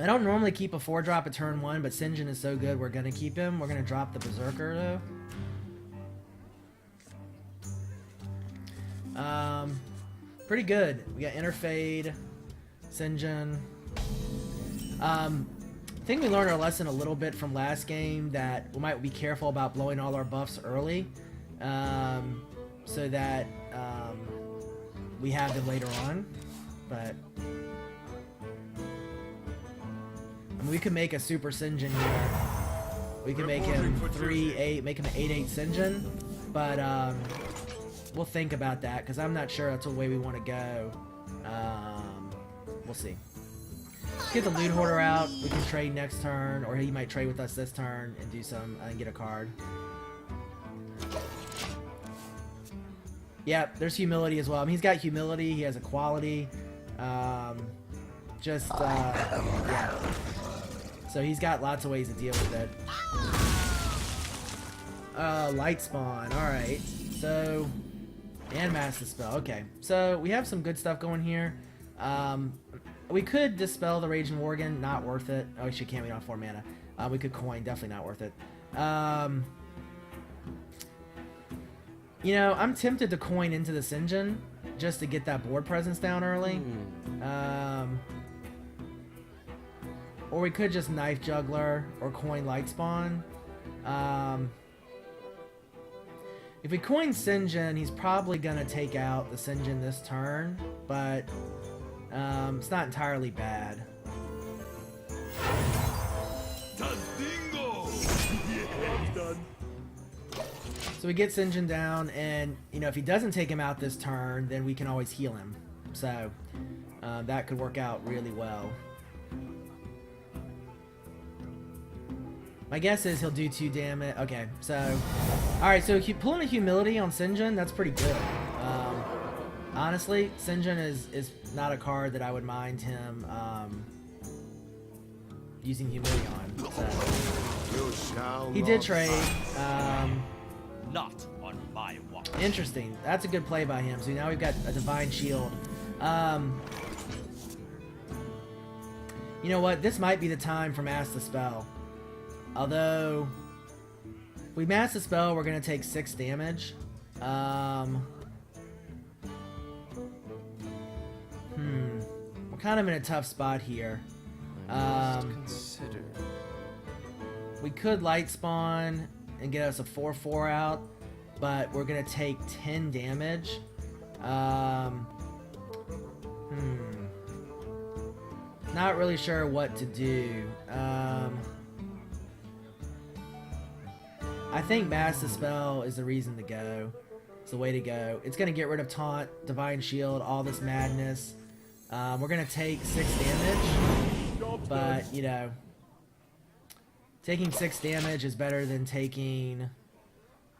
don't normally keep a 4-drop at turn 1, but Sinjin is so good we're going to keep him. We're going to drop the Berserker, though. Pretty good. We got Interfade, Sinjin. I think we learned our lesson a little bit from last game that we might be careful about blowing all our buffs early, so that we have them later on. But I mean, we could make a super Sinjin here. We could make him 3-8, make him an 8-8 Sinjin, but we'll think about that because I'm not sure that's the way we want to go. We'll see. Let's get the Loot Hoarder out. We can trade next turn, or he might trade with us this turn and do some and get a card. Yeah, there's humility as well. I mean, he's got humility. He has equality. Yeah. So he's got lots of ways to deal with it. Light Spawn. All right. So, and Master Spell. Okay. So we have some good stuff going here. We could dispel the Raging Worgen. Not worth it. Oh, she can't. We don't have 4 mana. We could coin. Definitely not worth it. You know, I'm tempted to coin into the Sinjin just to get that board presence down early. Or we could just Knife Juggler or coin Light Spawn. If we coin Sinjin, he's probably going to take out the Sinjin this turn, but it's not entirely bad. Dingo! Yeah, done. So we get Sinjin down, and you know, if he doesn't take him out this turn, then we can always heal him. So that could work out really well. My guess is he'll do 2 damage. Okay, so alright, so pulling a humility on Sinjin, that's pretty good. Honestly, Sinjin is not a card that I would mind him using humility on. So he did trade. Not on my watch. Interesting. That's a good play by him. So now we've got a Divine Shield. You know what? This might be the time for Mass the Spell. Although, if we Mass the Spell, we're going to take 6 damage. We're kind of in a tough spot here. Consider. We could Light Spawn and get us a 4/4 out, but we're gonna take 10 damage. Not really sure what to do. I think Mass the Spell is the reason to go. It's the way to go. It's gonna get rid of Taunt, Divine Shield, all this madness. We're gonna take 6 damage, but you know, taking 6 damage is better than taking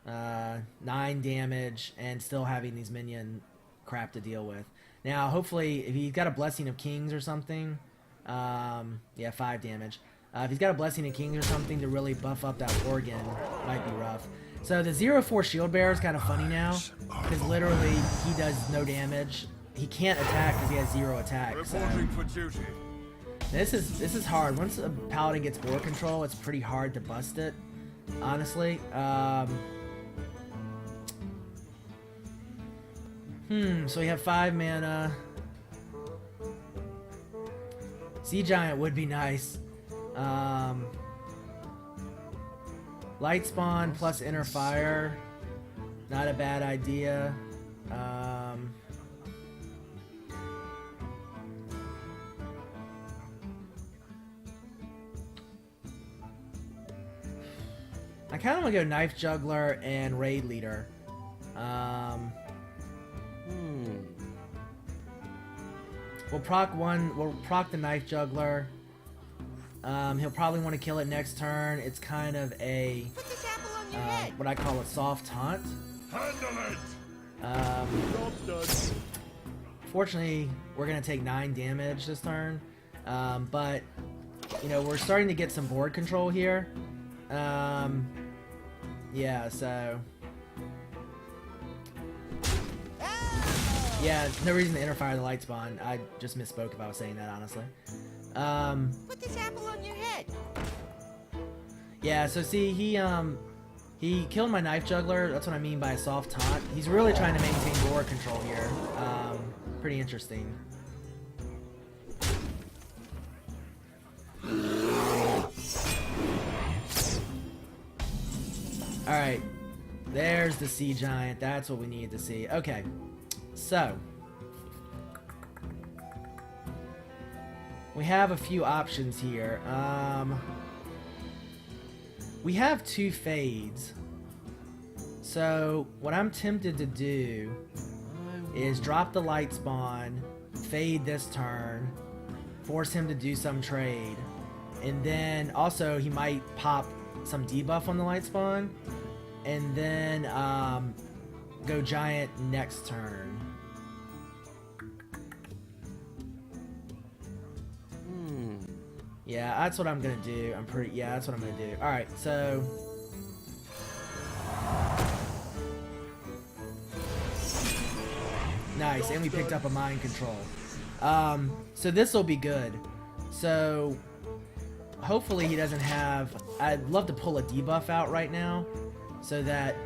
9 damage and still having these minion crap to deal with. Now, hopefully, if he's got a Blessing of Kings or something, yeah, 5 damage. If he's got a Blessing of Kings or something to really buff up that Organ, might be rough. So the 0/4 Shield Bearer is kind of funny now, because literally he does no damage. He can't attack because he has 0 attack. So For duty. this is hard. Once a Paladin gets board control, it's pretty hard to bust it, honestly. So we have 5 mana. Sea Giant would be nice. Light Spawn plus Inner Fire, not a bad idea. I kind of want to go Knife Juggler and Raid Leader. We'll proc the Knife Juggler. He'll probably want to kill it next turn. It's kind of a what I call a soft taunt. Fortunately, we're gonna take 9 damage this turn, but you know, we're starting to get some board control here. Yeah, so Yeah, no reason to interfire the light spawn. I just misspoke if I was saying that, honestly. Put this apple on your head. Yeah, so see, he killed my knife juggler. That's what I mean by a soft taunt. He's really trying to maintain board control here. Pretty interesting. Alright, there's the sea giant. That's what we need to see. Okay, so we have a few options here. We have 2 fades. So what I'm tempted to do is drop the light spawn, fade this turn, force him to do some trade, and then also he might pop some debuff on the light spawn, and then go giant next turn. Yeah, that's what I'm gonna do. Yeah, that's what I'm gonna do. Alright, so nice, and we picked up a mind control. So this will be good. So hopefully he doesn't have... I'd love to pull a debuff out right now so that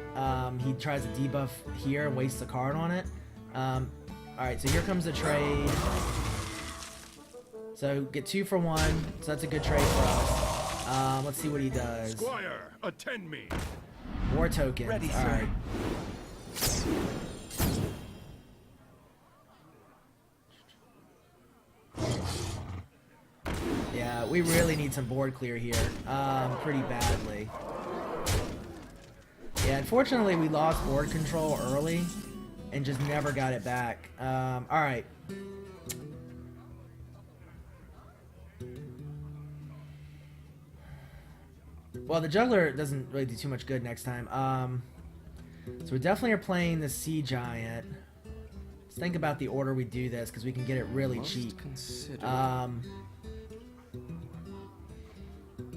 he tries to debuff here and wastes a card on it. Alright, so here comes the trade. So get 2 for 1, so that's a good trade for us. Let's see what he does. Squire, attend me. More tokens. Ready, sir. Alright. Yeah, we really need some board clear here. Pretty badly. Yeah, unfortunately we lost board control early and just never got it back. Alright. Well, the juggler doesn't really do too much good next time. So we definitely are playing the sea giant. Let's think about the order we do this, because we can get it really cheap.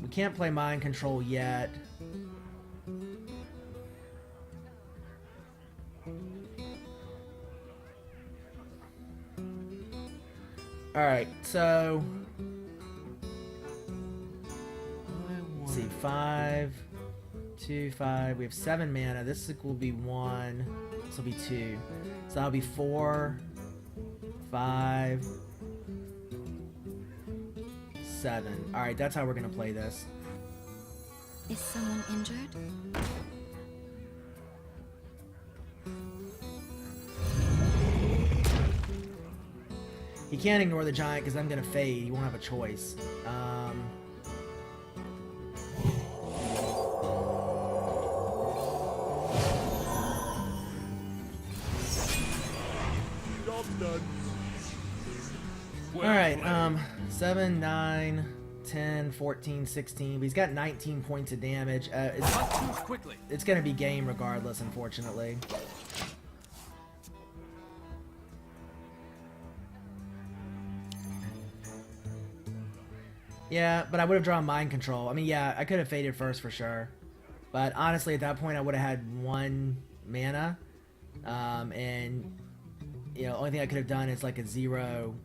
We can't play mind control yet. Alright, so... let's see, 5, 2, 5. We have 7 mana. This will be 1. This will be 2. So that'll be 4, 5, 7. Alright, that's how we're gonna play this. Is someone injured? He can't ignore the giant because I'm gonna fade. He won't have a choice. Alright, 7, 9, 10, 14, 16. But he's got 19 points of damage. It's gonna be game regardless, unfortunately. Yeah, but I would have drawn mind control. I mean, yeah, I could have faded first for sure. But honestly, at that point, I would have had 1 mana. And, you know, only thing I could have done is like a 0,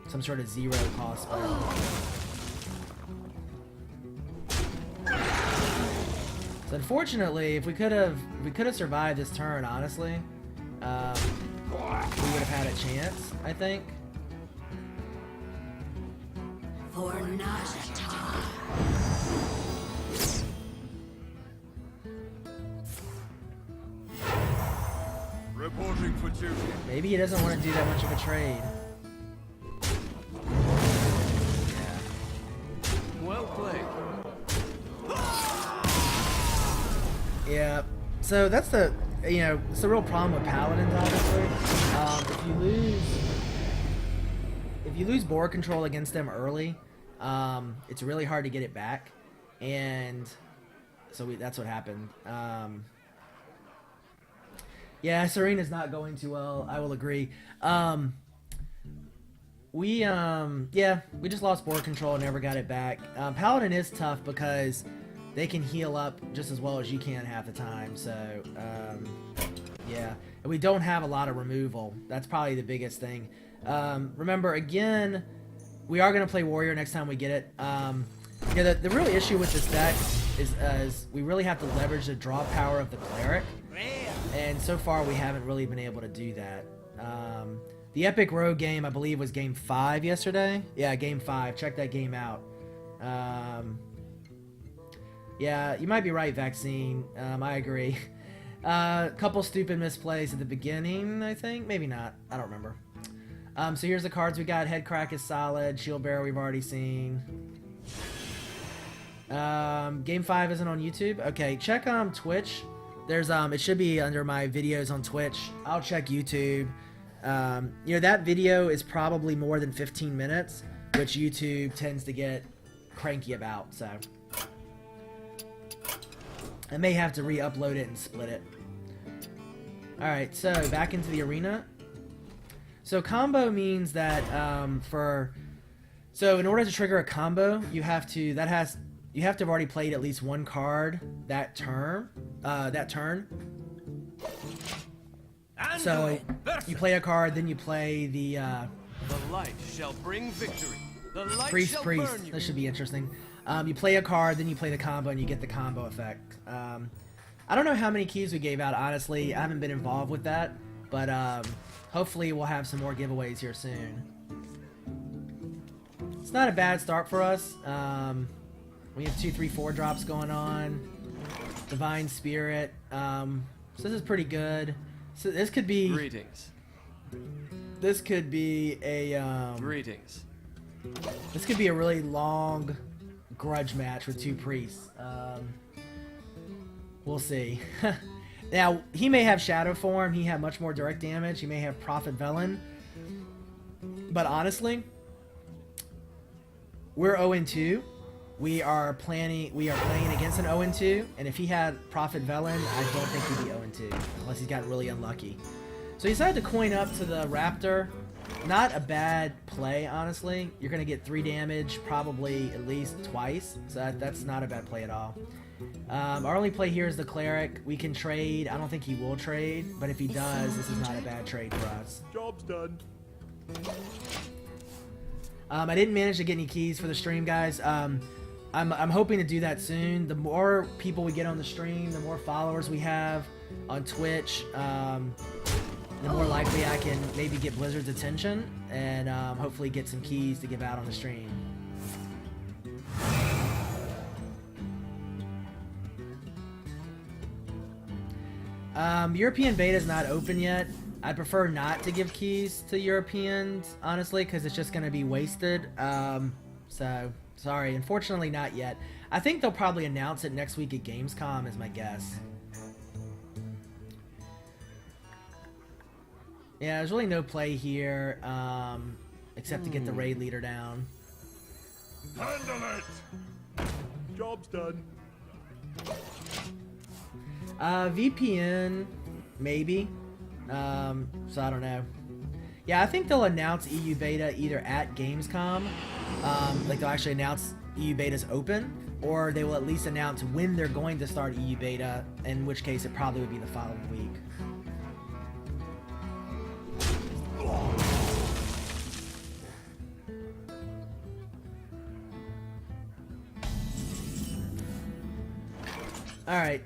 some sort of 0 cost spell. So unfortunately, if we could have survived this turn, honestly, we would have had a chance, I think. For Najata. Reporting for duty. Maybe he doesn't want to do that much of a trade. Yeah. Well played. Yeah. So that's the, you know, it's the real problem with paladins, obviously. If you lose board control against them early, it's really hard to get it back, and so that's what happened. Yeah, Serena's not going too well. I will agree. Yeah, we just lost board control and never got it back. Paladin is tough because they can heal up just as well as you can half the time. So Yeah, and we don't have a lot of removal. That's probably the biggest thing. Remember, again, we are going to play Warrior next time we get it. Yeah, the real issue with this deck is we really have to leverage the draw power of the Cleric. And so far, we haven't really been able to do that. The Epic Rogue game, I believe, was Game 5 yesterday. Yeah, Game 5. Check that game out. Yeah, you might be right, Vaccine. I agree. Couple stupid misplays at the beginning, I think. Maybe not. I don't remember. So here's the cards we got. Headcrack is solid. Shield Bearer we've already seen. Game 5 isn't on YouTube. Okay, check Twitch. There's it should be under my videos on Twitch. I'll check YouTube. You know, that video is probably more than 15 minutes, which YouTube tends to get cranky about, so I may have to re-upload it and split it. Alright, so back into the arena. So combo means that so in order to trigger a combo, you have to have already played at least one card that turn. So you play a card, then you play the light shall bring victory. The light priest. shall burn you. This should be interesting. You play a card, then you play the combo, and you get the combo effect. I don't know how many keys we gave out, honestly. I haven't been involved with that, but hopefully we'll have some more giveaways here soon. It's not a bad start for us. We have 2, 3, 4 drops going on. Divine Spirit. So this is pretty good. So this could be. Greetings. This could be a. Greetings. This could be a really long grudge match with 2 priests. We'll see. Now he may have Shadow Form. He have much more direct damage. He may have Prophet Velen. But honestly, we're 0-2. We are playing against an 0-2, and if he had Prophet Velen, I don't think he'd be 0-2, unless he's got really unlucky. So he decided to coin up to the Raptor. Not a bad play, honestly. You're going to get 3 damage, probably at least twice, so that's not a bad play at all. Our only play here is the Cleric. We can trade. I don't think he will trade, but if he does, this is not a bad trade for us. Job's done. I didn't manage to get any keys for the stream, guys. I'm hoping to do that soon. The more people we get on the stream, the more followers we have on Twitch, the more likely I can maybe get Blizzard's attention and hopefully get some keys to give out on the stream. European beta is not open yet. I prefer not to give keys to Europeans, honestly, because it's just going to be wasted. So, sorry. Unfortunately, not yet. I think they'll probably announce it next week at Gamescom, is my guess. Yeah, there's really no play here, except to get the raid leader down. Handle it! Job's done. VPN, maybe. So I don't know. Yeah, I think they'll announce EU beta either at Gamescom, like they'll actually announce EU beta's open, or they will at least announce when they're going to start EU beta, in which case it probably would be the following week. Alright,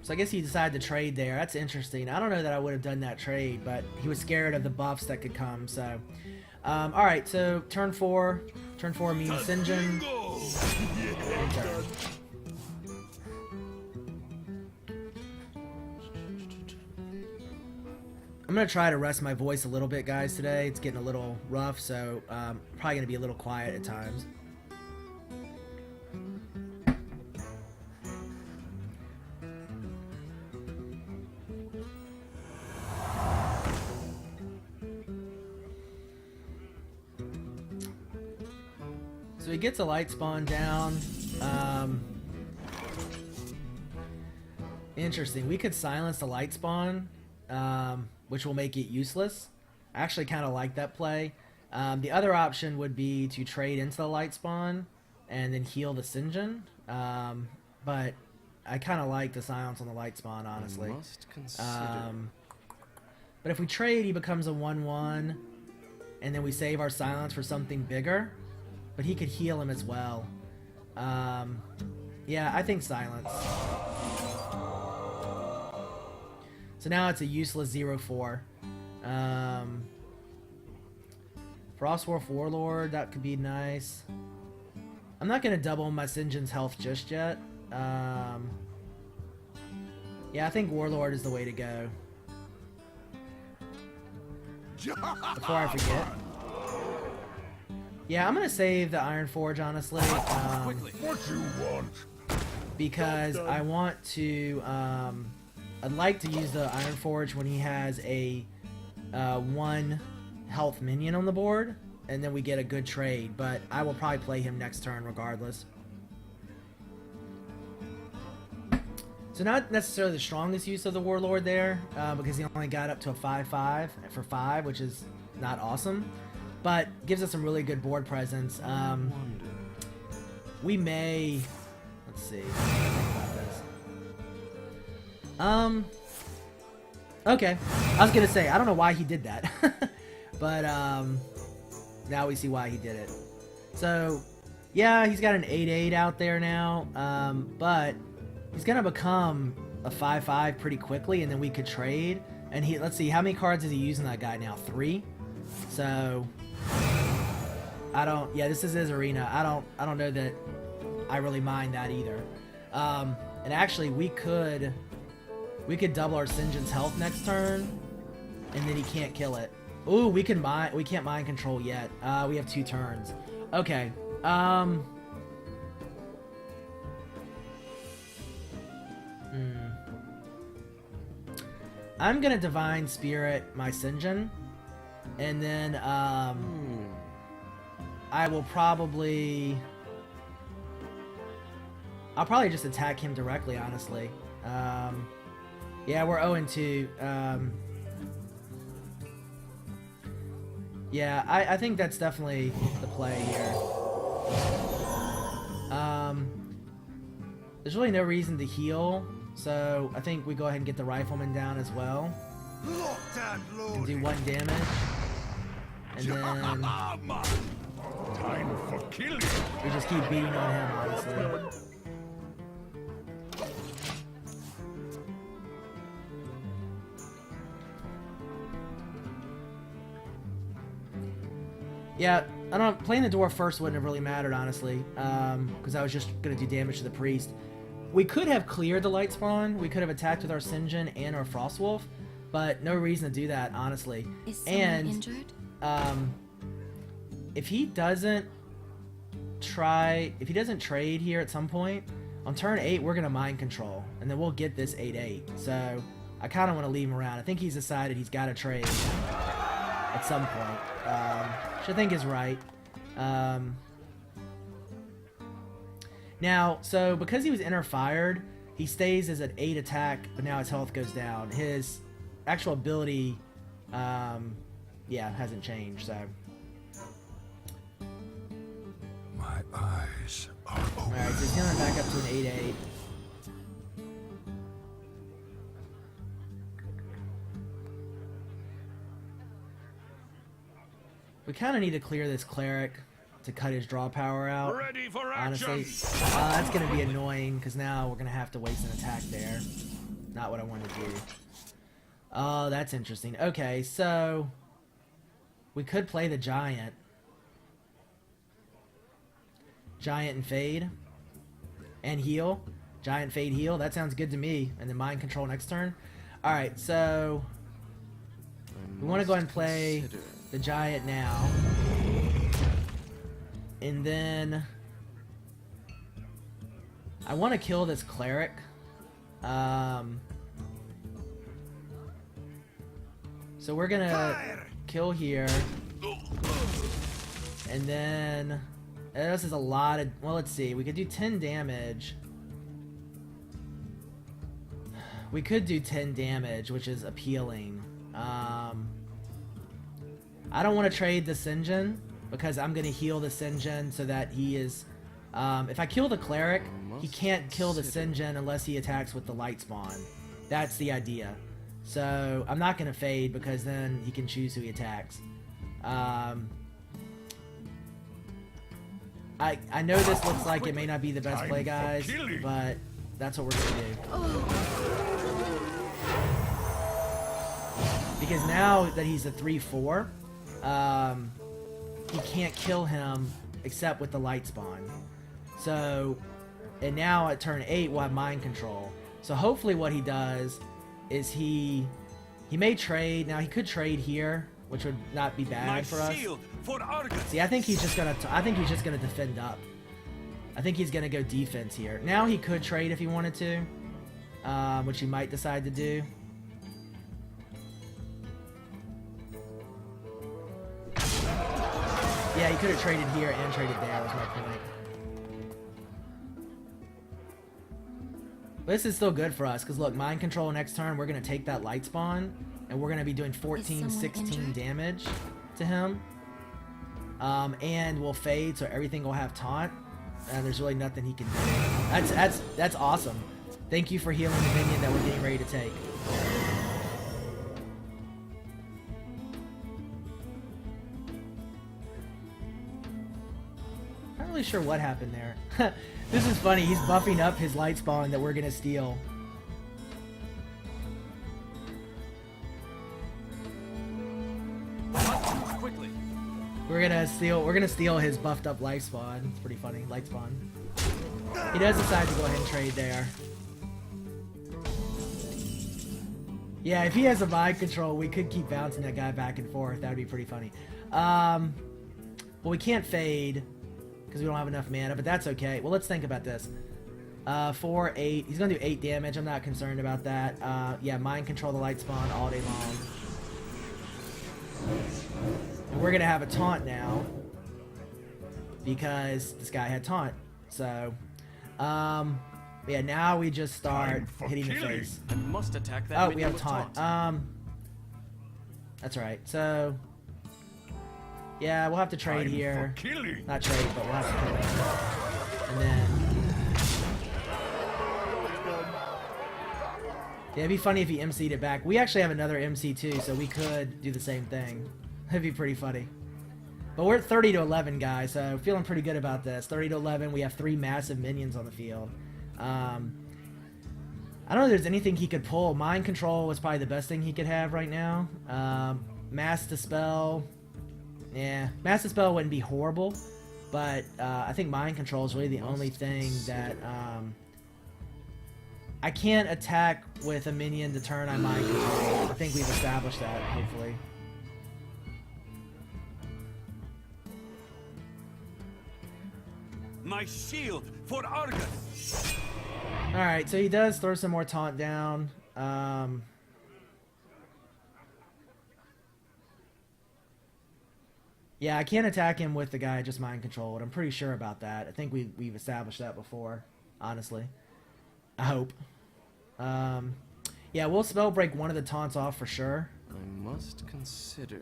so I guess he decided to trade there. That's interesting. I don't know that I would have done that trade, but he was scared of the buffs that could come, so. Alright, so turn 4. Turn 4 means Sinjin. I'm going to try to rest my voice a little bit, guys, today. It's getting a little rough, so probably going to be a little quiet at times. So he gets a light spawn down. Interesting. We could silence the light spawn, which will make it useless. I actually kind of like that play. The other option would be to trade into the light spawn and then heal the Sinjin. But I kind of like the silence on the light spawn, honestly. Must consider. But if we trade, he becomes a 1/1, and then we save our silence for something bigger. But he could heal him as well. Yeah, I think silence. So now it's a useless 0/4. Frostwolf Warlord, that could be nice. I'm not going to double my Sinjin's health just yet. Yeah, I think Warlord is the way to go. Before I forget. Yeah, I'm going to save the Iron Forge, honestly. Quickly. What you want? Because I want to... I'd like to use the Iron Forge when he has a 1 health minion on the board, and then we get a good trade, but I will probably play him next turn regardless. So not necessarily the strongest use of the Warlord there, because he only got up to a 5/5 for 5, which is not awesome, but gives us some really good board presence. We may... Let's see. What do I think about this? Okay. I was gonna say, I don't know why he did that. But, now we see why he did it. So, yeah, he's got an 8/8 out there now, but he's gonna become a 5/5 pretty quickly, and then we could trade. And let's see, how many cards is he using that guy now? 3? So, yeah, this is his arena. I don't know that I really mind that either. And actually, we could double our Sinjin's health next turn, and then he can't kill it. Ooh, we can't mind control yet. We have 2 turns. Okay. I'm gonna Divine Spirit my Sinjin, and then I will probably... I'll probably just attack him directly, honestly. Yeah, we're 0-2. Yeah, I think that's definitely the play here. There's really no reason to heal, so I think we go ahead and get the Rifleman down as well. And do 1 damage. And then Time for killing. we just keep beating on him, honestly. Yeah, playing the dwarf first wouldn't have really mattered, honestly, because I was just going to do damage to the priest. We could have cleared the light spawn, we could have attacked with our Sinjin and our Frostwolf, but no reason to do that, honestly. Is someone injured? If he doesn't trade here at some point, on turn 8 we're going to mind control, and then we'll get this 8/8, so I kind of want to leave him around. I think he's decided he's got to trade at some point, which I think is right. Now, so because he was interfired, he stays as an 8 attack, but now his health goes down. His actual ability, yeah, hasn't changed, so. My eyes are open. Alright, so he's healing back up to an 8/8. We kind of need to clear this cleric to cut his draw power out. Ready for Honestly, action. that's going to be annoying because now we're going to have to waste an attack there. Not what I want to do. Oh, that's interesting. Okay, so we could play the giant. Giant and fade. And heal. Giant, fade, heal. That sounds good to me. And then mind control next turn. Alright, so we want to go ahead and play the giant now. And then I want to kill this cleric. So we're gonna kill here. And then this is a lot of, well, let's see, we could do 10 damage. We could do 10 damage, which is appealing. I don't want to trade the Sinjin because I'm going to heal the Sinjin so that he is If I kill the cleric, he can't kill the Sinjin unless he attacks with the light spawn. That's the idea. So I'm not gonna fade because then he can choose who he attacks. I know this looks like it may not be the best play, guys, but that's what we're gonna do. Because now that he's a 3/4, he can't kill him except with the light spawn. So, and now at turn 8 we'll have mind control. So hopefully what he does is he may trade. Now he could trade here, which would not be bad for us. See, I think he's just gonna defend up. I think he's gonna go defense here. Now he could trade if he wanted to, which he might decide to do. Yeah, he could have traded here and traded there, was my point. But this is still good for us, because look, mind control next turn, we're going to take that light spawn, and we're going to be doing 14, 16 damage to him. And we'll fade, so everything will have taunt, and there's really nothing he can do. That's awesome. Thank you for healing the minion that we're getting ready to take. Not really sure what happened there. This is funny. He's buffing up his light spawn that we're gonna steal. Quickly. We're gonna steal his buffed up light spawn. It's pretty funny. Light spawn. He does decide to go ahead and trade there. Yeah, if he has a mind control, we could keep bouncing that guy back and forth. That would be pretty funny. Well, we can't fade because we don't have enough mana, but that's okay. Well, let's think about this. 4, 8. He's going to do 8 damage. I'm not concerned about that. Yeah, mind control the light spawn all day long. And we're going to have a taunt now because this guy had taunt. So, yeah, now we just start hitting the face. I must attack that. Oh, we have taunt. That's right. So, yeah, we'll have to trade here. Not trade, but we'll have to kill him. And then, yeah, it'd be funny if he MC'd it back. We actually have another MC too, so we could do the same thing. That'd be pretty funny. But we're at 30 to 11, guys, so feeling pretty good about this. 30 to 11. We have 3 massive minions on the field. I don't know if there's anything he could pull. Mind control was probably the best thing he could have right now. Mass Dispel. Yeah, Mass Dispel wouldn't be horrible, but I think mind control is really the only thing that I can't attack with a minion to turn on mind control. I think we've established that, hopefully. My shield for Argus. Alright, so he does throw some more taunt down. Yeah, I can't attack him with the guy I just mind controlled. I'm pretty sure about that. I think we've established that before, honestly. I hope. Yeah, we'll spell break one of the taunts off for sure. I must consider.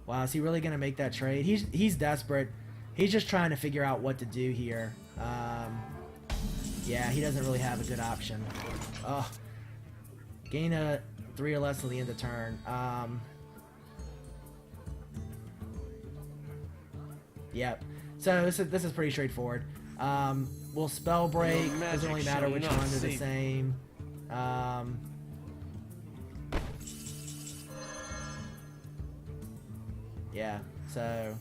Wow, is he really gonna make that trade? He's desperate. He's just trying to figure out what to do here. Yeah, he doesn't really have a good option. Oh, gain a 3 or less till the end of the turn. Yep. So this is pretty straightforward. We'll spell break. Doesn't really matter which one. They're the same. Yeah. So.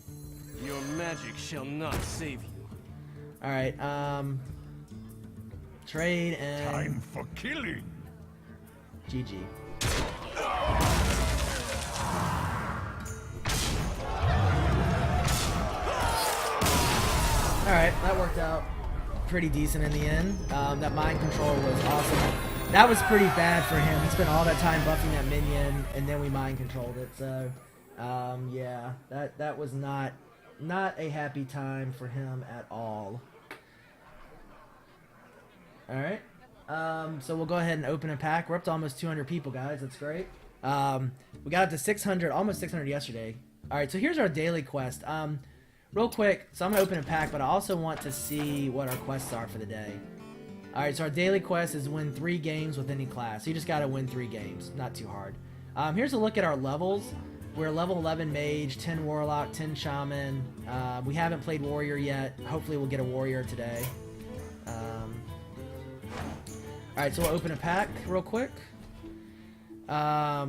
Your magic shall not save you. All right. Trade and. Time for killing. GG. Alright, that worked out pretty decent in the end. That mind control was awesome. That was pretty bad for him. He spent all that time buffing that minion, and then we mind controlled it. So, yeah, that was not a happy time for him at all. Alright, so we'll go ahead and open a pack. We're up to almost 200 people, guys. That's great. We got up to 600, almost 600 yesterday. Alright, so here's our daily quest. real quick, so I'm gonna open a pack, but I also want to see what our quests are for the day. Alright, so our daily quest is win 3 games with any class. So you just gotta win 3 games. Not too hard. Here's a look at our levels. We're level 11 Mage, 10 Warlock, 10 Shaman. We haven't played Warrior yet. Hopefully we'll get a Warrior today. Alright, so we'll open a pack real quick. Yeah,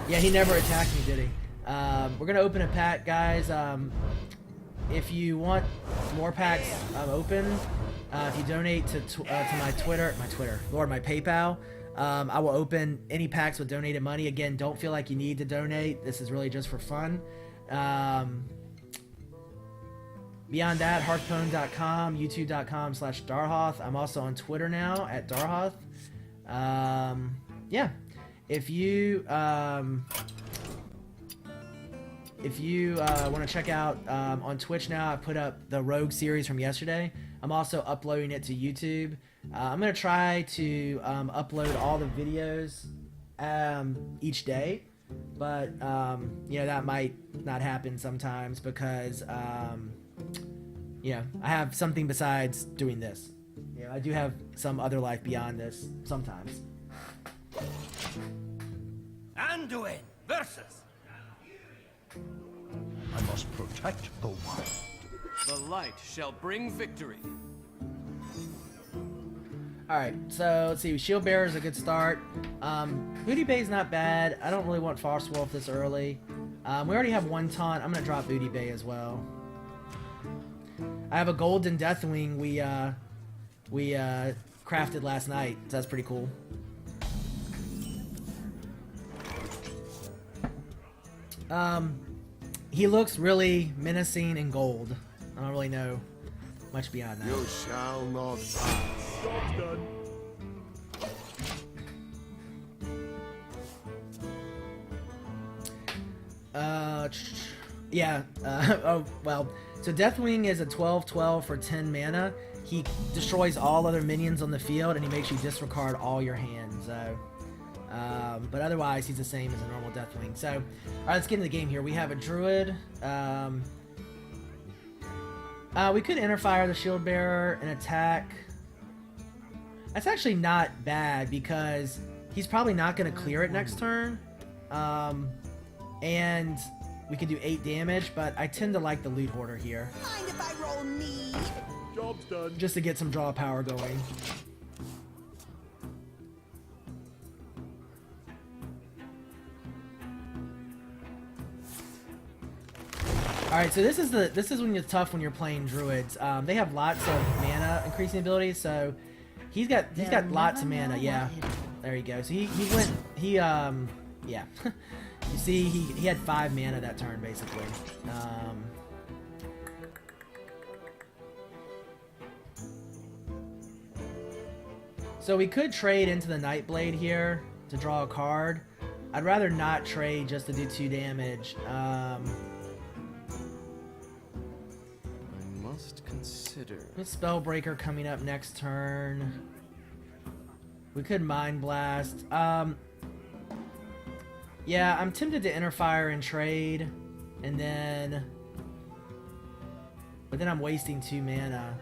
he never attacked me, did he? We're gonna open a pack, guys. If you want more packs open, if you donate to my PayPal, I will open any packs with donated money. Again, don't feel like you need to donate. This is really just for fun. Beyond that, hearthstone.com, youtube.com/Darhoth. I'm also on Twitter now at Darhoth. Yeah, if you want to check out on Twitch now, I put up the Rogue series from yesterday. I'm also uploading it to YouTube. I'm gonna try to upload all the videos each day, but you know, that might not happen sometimes because you know, I have something besides doing this. You know, I do have some other life beyond this sometimes. Anduin versus. I must protect the wild. The light shall bring victory. Alright, so let's see. Shield Bearer is a good start. Booty Bay's not bad. I don't really want Frost Wolf this early. We already have 1 taunt. I'm gonna drop Booty Bay as well. I have a golden Deathwing we crafted last night, so that's pretty cool. He looks really menacing in gold. I don't really know much beyond that. You shall not pass. Job's done. Yeah, oh, well, so Deathwing is a 12/12 for 10 mana. He destroys all other minions on the field, and he makes you disregard all your hands, so... but otherwise, he's the same as a normal Deathwing. So, alright, let's get into the game here. We have a Druid. We could Interfire the Shield Bearer and attack. That's actually not bad, because he's probably not going to clear it next turn. And we could do 8 damage, but I tend to like the Loot Hoarder here. Mind if I roll need? Job's done. Just to get some draw power going. Alright, so this is when you're tough when you're playing druids. They have lots of mana increasing abilities, so he's got lots of mana. Yeah, there you go. So yeah. You see, he had 5 mana that turn basically. So we could trade into the Nightblade here to draw a card. I'd rather not trade just to do 2 damage. Consider. With Spellbreaker coming up next turn. We could Mind Blast. Yeah, I'm tempted to Interfire and trade. And then... But then I'm wasting 2 mana.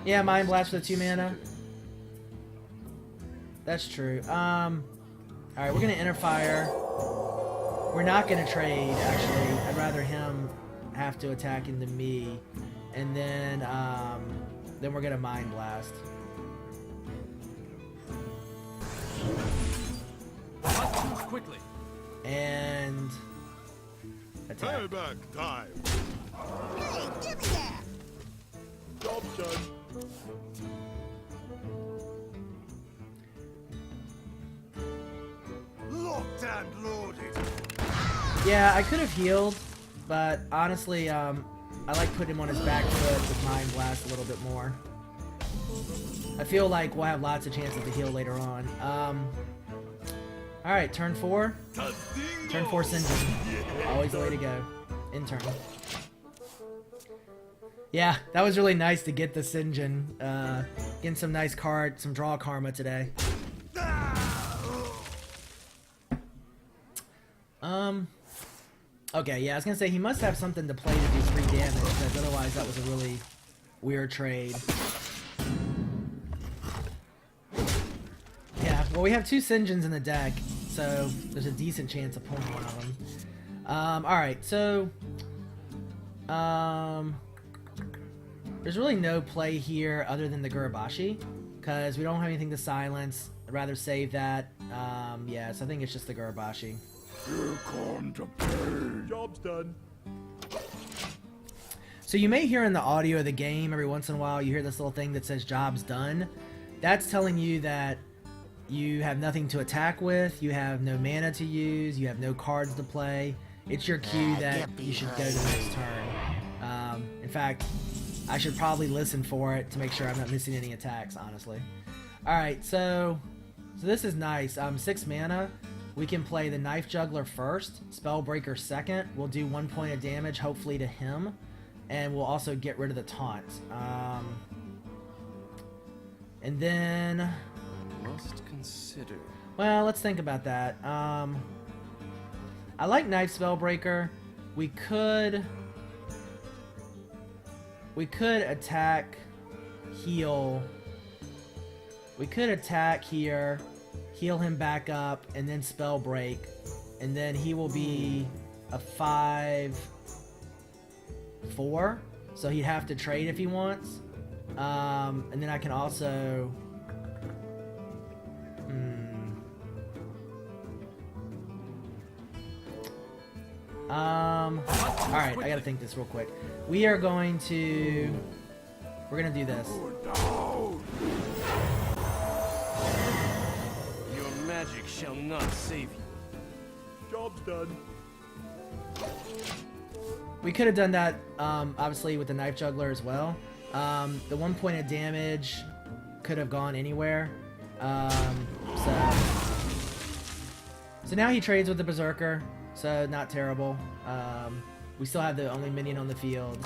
Yeah, Mind Blast for the 2 mana. That's true. Alright, we're gonna Interfire. We're not gonna trade, actually. I'd rather him have to attack into me, and then we're gonna Mind Blast. Quickly. And attack. Payback time. Hey, give me that! Job's done. Locked and loaded. Yeah, I could have healed, but honestly, I like putting him on his back foot with Mind Blast a little bit more. I feel like we'll have lots of chances to heal later on. Alright, turn 4. Turn 4 Sinjin. Always the way to go. In turn. Yeah, that was really nice to get the Sinjin. Getting some nice card, some draw karma today. Okay, yeah, I was gonna say he must have something to play to do 3 damage, because otherwise that was a really weird trade. Yeah, well, we have 2 Sinjins in the deck, so there's a decent chance of pulling one of them. Alright, so... there's really no play here other than the Gurabashi, because we don't have anything to silence. I'd rather save that. Yeah, so I think it's just the Gurabashi. You're going to pay. Job's done. So you may hear in the audio of the game, every once in a while, you hear this little thing that says job's done. That's telling you that you have nothing to attack with, you have no mana to use, you have no cards to play. It's your cue that you should go to the next turn. In fact, I should probably listen for it to make sure I'm not missing any attacks, honestly. Alright, so this is nice. 6 mana. We can play the Knife Juggler first, Spellbreaker second. We'll do 1 point of damage, hopefully to him. And we'll also get rid of the taunt. And then... Must consider. Well, let's think about that. I like Knife Spellbreaker. We could attack, heal. We could attack here, heal him back up, and then spell break, and then he will be a 5/4, so he'd have to trade if he wants. And then I can also alright, I gotta think this real quick. We're gonna do this. Your magic shall not save you. Job's done. We could have done that, obviously, with the Knife Juggler as well. The 1 point of damage could have gone anywhere. So now he trades with the Berserker, so not terrible. We still have the only minion on the field.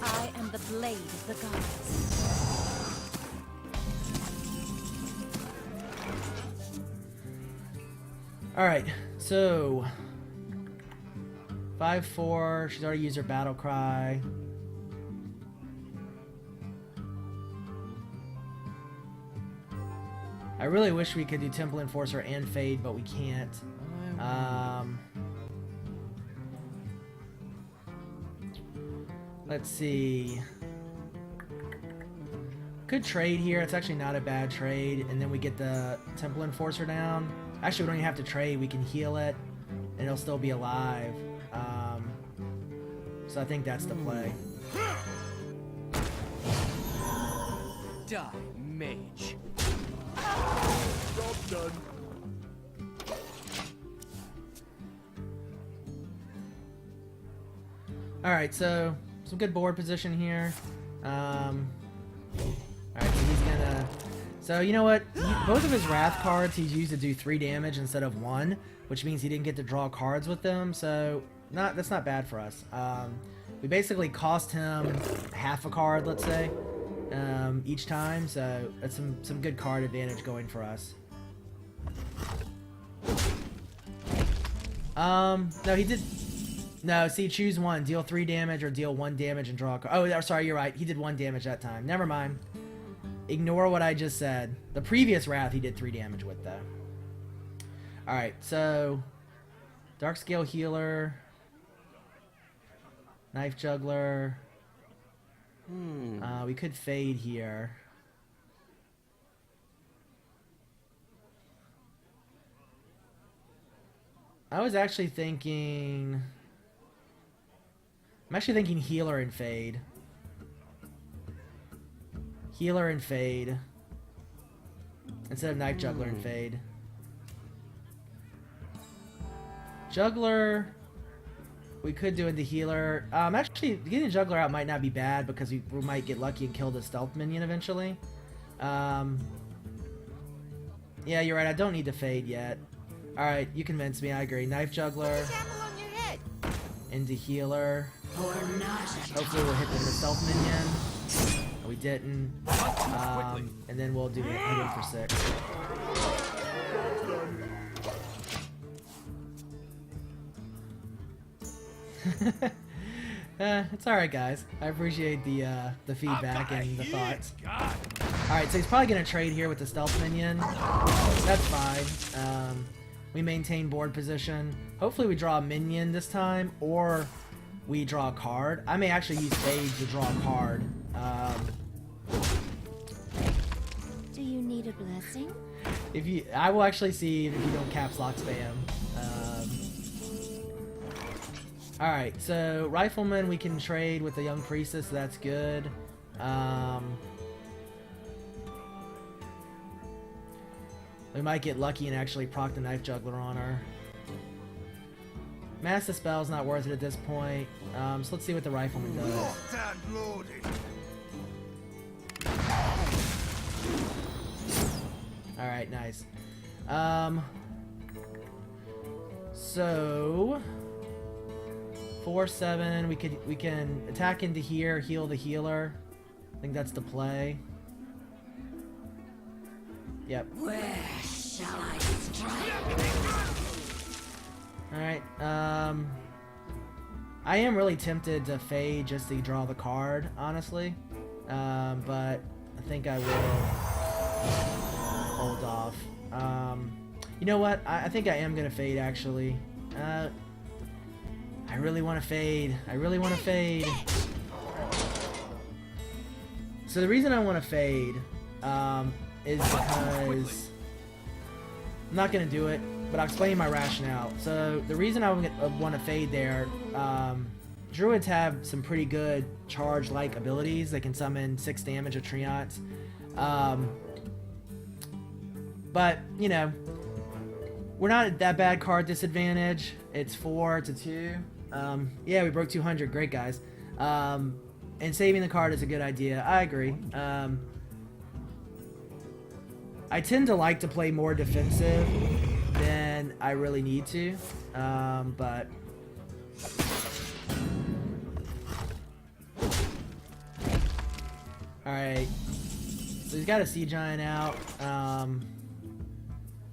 I am the blade of the gods. Alright, so 5/4, she's already used her battle cry. I really wish we could do Temple Enforcer and Fade, but we can't. Let's see. Could trade here. It's actually not a bad trade. And then we get the Temple Enforcer down. Actually, we don't even have to trade. We can heal it, and it'll still be alive. So I think that's the play. Die, mage. Job done. Alright, so some good board position here. Alright, so he's gonna... So, you know what? Both of his Wrath cards he's used to do 3 damage instead of 1, which means he didn't get to draw cards with them, so that's not bad for us. We basically cost him half a card, let's say, each time, so that's some good card advantage going for us. No, he did... No, see, choose one. Deal 3 damage or deal 1 damage and draw a card. Oh, sorry, you're right. He did 1 damage that time. Never mind. Ignore what I just said. The previous Wrath he did 3 damage with, though. Alright, so... Darkscale Healer... Knife Juggler... we could Fade here. I was actually thinking... I'm actually thinking Healer and Fade. Healer and Fade. Instead of Knife Juggler and Fade. Juggler... We could do into Healer. Actually, getting the Juggler out might not be bad because we might get lucky and kill the Stealth Minion eventually. Yeah, you're right. I don't need to Fade yet. Alright, you convinced me. I agree. Knife Juggler. Into Healer. Hopefully we'll hit the Stealth Minion. We didn't. And then we'll do hit him for 6. It's alright, guys. I appreciate the feedback and the thoughts. God. Alright, so he's probably going to trade here with the stealth minion. That's fine. We maintain board position. Hopefully we draw a minion this time, or we draw a card. I may actually use Fade to draw a card. Do you need a blessing? I will actually see if you don't caps lock spam. Alright, so Rifleman we can trade with the Young Priestess, so that's good. We might get lucky and actually proc the Knife Juggler on her. Mass Dispel's not worth it at this point, so let's see what the Rifleman does. Locked and loaded. Alright, nice. So 4/7, we can attack into here, heal the healer. I think that's the play. Yep. Where shall I strike? Alright, I am really tempted to Fade just to draw the card, honestly. But I think I will hold off. You know what? I think I am gonna Fade, actually. I really want to Fade. I really want to Fade. So the reason I want to Fade is because I'm not gonna do it, but I'll explain my rationale. So the reason I want to Fade there, Druids have some pretty good charge-like abilities. They can summon 6 damage of Treants. But, you know, we're not at that bad card disadvantage. It's 4 to 2. Yeah, we broke 200. Great, guys. And saving the card is a good idea. I agree. I tend to like to play more defensive than I really need to. But... Alright. So he's got a Sea Giant out.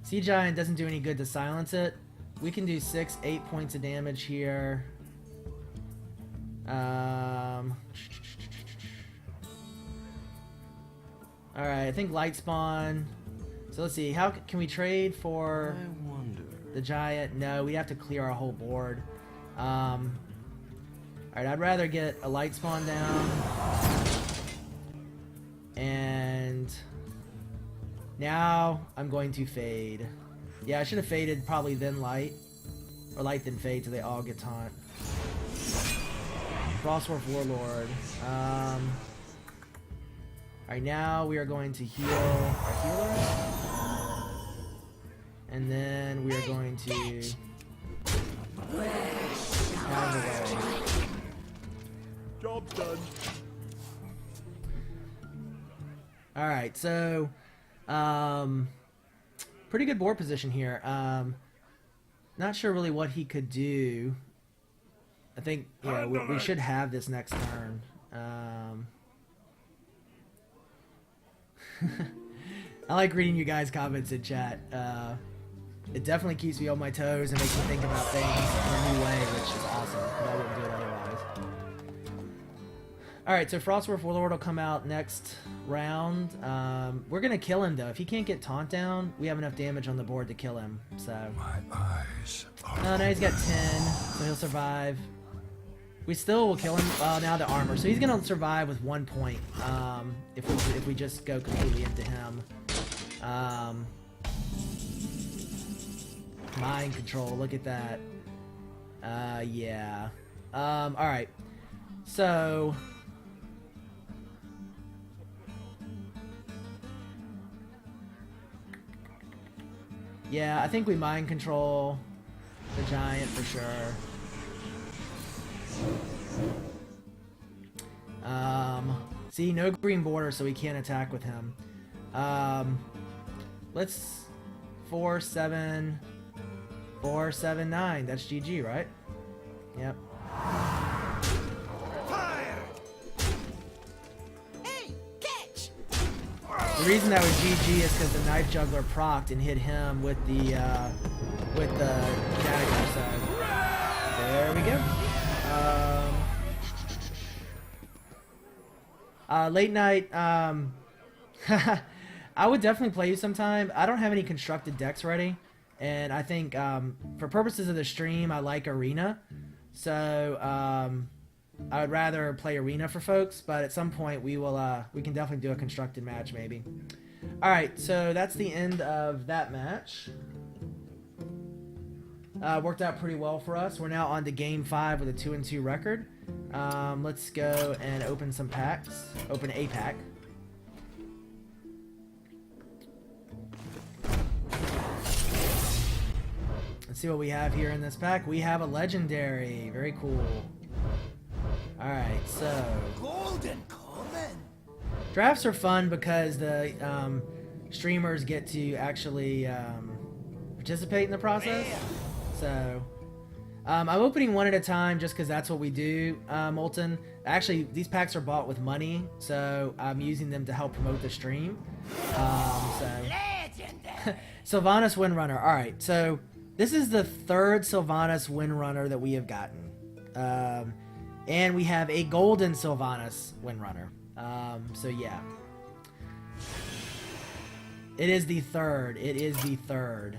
Sea Giant doesn't do any good to silence it. We can do 8 points of damage here. Alright, I think Light Spawn. So let's see, how can we trade for the Giant? No, we have to clear our whole board. Alright, I'd rather get a Light Spawn down. And now I'm going to Fade. Yeah, I should have Faded probably then Light. Or Light then Fade till they all get taunt. Frostwolf Warlord. Alright, now we are going to heal our healer. And then we are going to pound away. Job's done. Alright, so pretty good board position here. Not sure really what he could do. I think, yeah, we should have this next turn. I like reading you guys' comments in chat. It definitely keeps me on my toes and makes me think about things in a new way, which is awesome. But I wouldn't do it otherwise. Alright, so Frostwolf Warlord will come out next round. We're gonna kill him though. If he can't get taunt down, we have enough damage on the board to kill him. So My eyes are now he's got 10, so he'll survive. We still will kill him. Now the armor, so he's gonna survive with 1 point. If we just go completely into him. Mind control. Look at that. Yeah. All right. So. Yeah, I think we mind control the Giant for sure. See, no green border, so we can't attack with him. Let's 4/7, 4/7/9. That's GG, right? Yep. Fire! Hey, catch! The reason that was GG is because the Knife Juggler procced and hit him with the dagger. So there we go. Late night. I would definitely play you sometime. I don't have any constructed decks ready, and I think for purposes of the stream, I like Arena. So I would rather play Arena for folks, but at some point we can definitely do a constructed match maybe. All right, so that's the end of that match. Worked out pretty well for us. We're now on to game 5 with a 2-2 record. Let's go and open some packs. Open a pack. Let's see what we have here in this pack. We have a legendary. Very cool. Alright, so Golden Common. drafts are fun because the streamers get to actually participate in the process. So I'm opening one at a time just because that's what we do, Molten. Actually, these packs are bought with money, so I'm using them to help promote the stream. Sylvanas Windrunner. Alright, so this is the 3rd Sylvanas Windrunner that we have gotten. And we have a golden Sylvanas Windrunner. So yeah. It is the 3rd. It is the 3rd.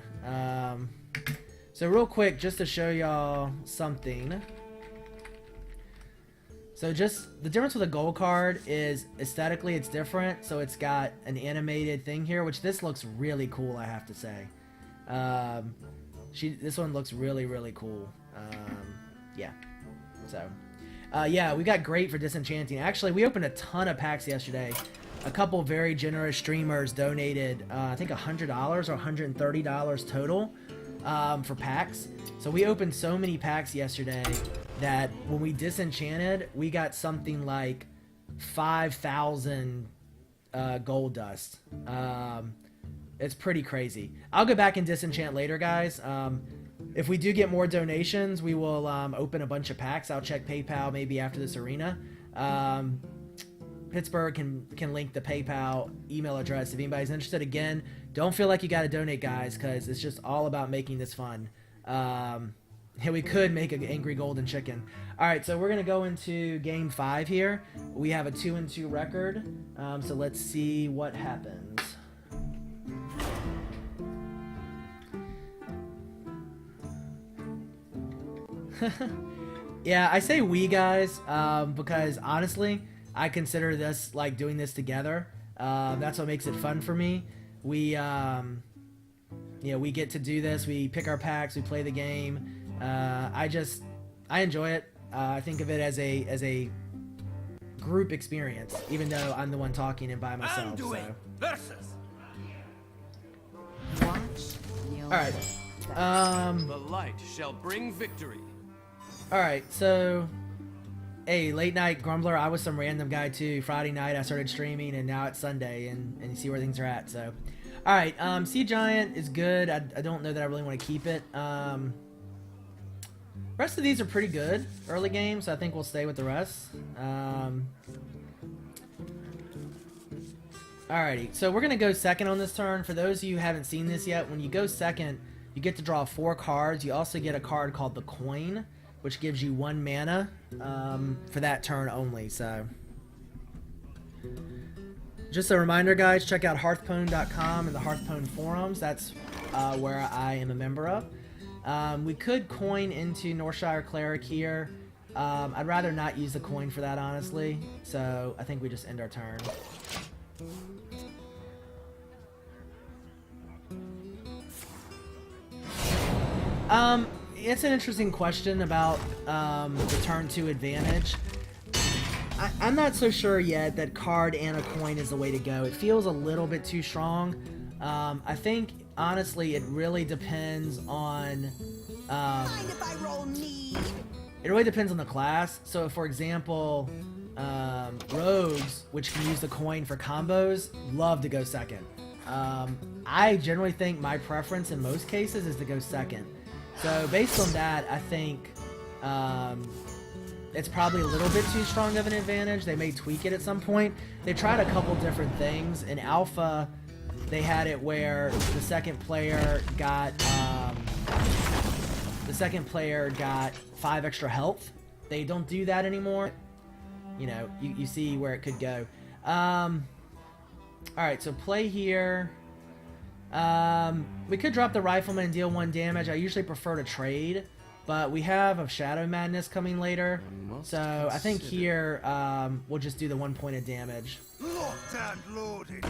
So real quick, just to show y'all something. So just the difference with a gold card is aesthetically it's different. So it's got an animated thing here, which this looks really cool, I have to say. This one looks really, really cool. Yeah. So, yeah, we got great for disenchanting. Actually, we opened a ton of packs yesterday. A couple very generous streamers donated, I think $100 or $130 total for packs. So we opened so many packs yesterday that when we disenchanted, we got something like 5,000 gold dust. It's pretty crazy. I'll go back and disenchant later, guys. If we do get more donations, we will open a bunch of packs. I'll check PayPal maybe after this arena. Pittsburgh can link the PayPal email address if anybody's interested. Again, don't feel like you got to donate, guys, because it's just all about making this fun. We could make an angry golden chicken. All right, so we're gonna go into game 5 here. We have a 2-2 record. So let's see what happens. Yeah, I say we, guys, because honestly, I consider this like doing this together. That's what makes it fun for me. We get to do this. We pick our packs. We play the game. I enjoy it. I think of it as a group experience, even though I'm the one talking and by myself. So. Versus. All right. The light shall bring victory. All right. So, hey, late night grumbler. I was some random guy too. Friday night I started streaming, and now it's Sunday, and you see where things are at. So, all right. Sea Giant is good. I don't know that I really want to keep it. Rest of these are pretty good early games, so I think we'll stay with the rest. Alrighty, so we're gonna go second on this turn. For those of you who haven't seen this yet, when you go second, you get to draw 4 cards. You also get a card called the Coin, which gives you 1 mana for that turn only. So, just a reminder, guys, check out Hearthstone.com and the Hearthstone forums. That's where I am a member of. We could coin into Northshire Cleric here. I'd rather not use the coin for that, honestly. So I think we just end our turn. It's an interesting question about the turn 2 advantage. I'm not so sure yet that card and a coin is the way to go. It feels a little bit too strong. I think, honestly, it really depends on... Mind if I roll need? It really depends on the class. So, for example, rogues, which can use the coin for combos, love to go second. I generally think my preference in most cases is to go second. So, based on that, I think it's probably a little bit too strong of an advantage. They may tweak it at some point. They tried a couple different things. In Alpha, they had it where the second player got 5 extra health they don't do that anymore. You know, you see where it could go. Alright, so play here. We could drop the Rifleman and deal 1 damage. I usually prefer to trade, but we have a Shadow Madness coming later. So I think here we'll just do the 1 point of damage. Locked and loaded.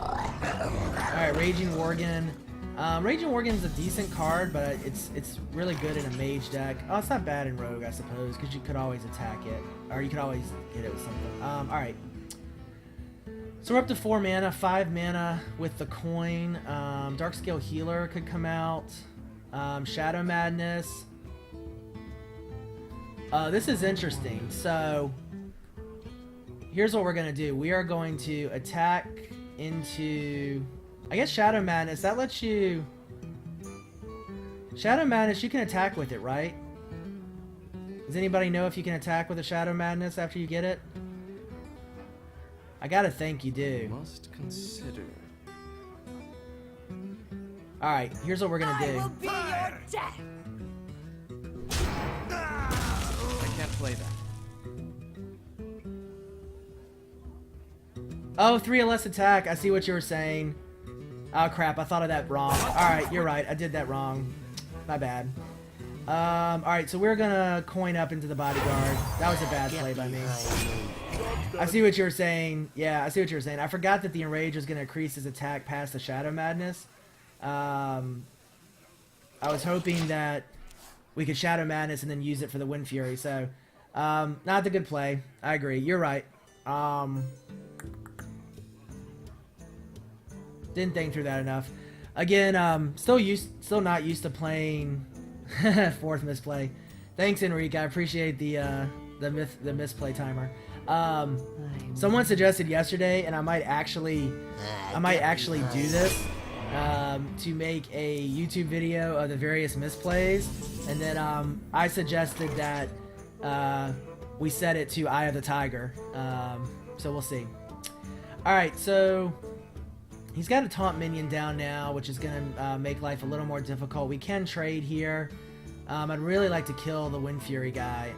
Alright, Raging Worgen. Raging Worgen is a decent card, but it's really good in a mage deck. Oh, it's not bad in rogue, I suppose, because you could always attack it. Or you could always hit it with something. Alright. So we're up to 4 mana, 5 mana with the coin. Darkscale Healer could come out. Shadow Madness. This is interesting. So, here's what we're going to do. We are going to attack into... I guess Shadow Madness, that lets you... Shadow Madness, you can attack with it, right? Does anybody know if you can attack with a Shadow Madness after you get it? I gotta think you do. Must consider. Alright, here's what we're gonna I will do. be your death. I can't play that. Oh, 3 or less attack. I see what you were saying. Oh crap, I thought of that wrong. Alright, you're right. I did that wrong. My bad. Alright, so we're gonna coin up into the bodyguard. That was a bad play by me. I see what you were saying. Yeah, I see what you were saying. I forgot that the Enrage was gonna increase his attack past the Shadow Madness. I was hoping that we could Shadow Madness and then use it for the Wind Fury, so not the good play. I agree. You're right. Didn't think through that enough. Again, still not used to playing 4th misplay. Thanks, Enrique. I appreciate the misplay timer. Someone suggested yesterday, and I might actually do this to make a YouTube video of the various misplays, and then I suggested that we set it to Eye of the Tiger. So we'll see. All right, so. He's got a taunt minion down now, which is going to make life a little more difficult. We can trade here. I'd really like to kill the Wind Fury guy.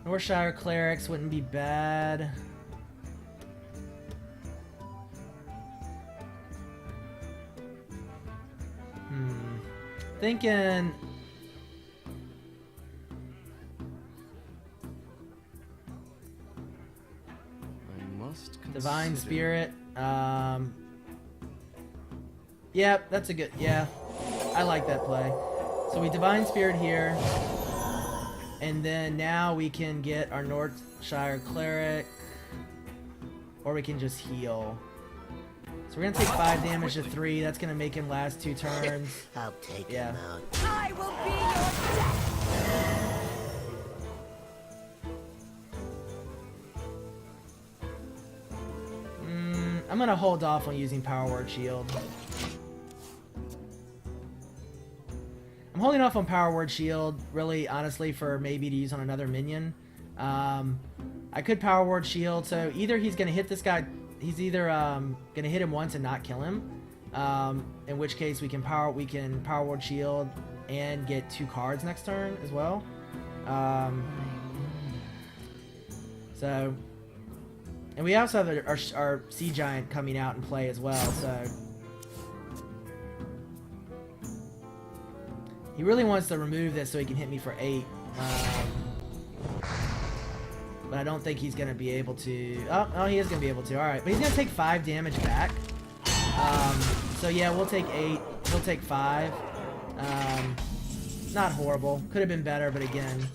Northshire Clerics wouldn't be bad. Thinking... Divine Spirit. Yep, that's a good... Yeah, I like that play. So we Divine Spirit here. And then now we can get our Northshire Cleric. Or we can just heal. So we're going to take 5 damage to 3. That's going to make him last 2 turns. I'll take him out. I will be your death. I'm gonna hold off on using Power Word Shield. I'm holding off on Power Word Shield, really, honestly, for maybe to use on another minion. I could Power Word Shield, so either he's gonna hit this guy, he's either gonna hit him once and not kill him, in which case we can Power Word Shield and get 2 cards next turn as well. So. And we also have our Sea Giant coming out and play as well, so... He really wants to remove this so he can hit me for 8. But I don't think he's going to be able to... Oh, he is going to be able to. Alright, but he's going to take 5 damage back. So yeah, we'll take 8. He'll take 5. Not horrible. Could have been better, but again...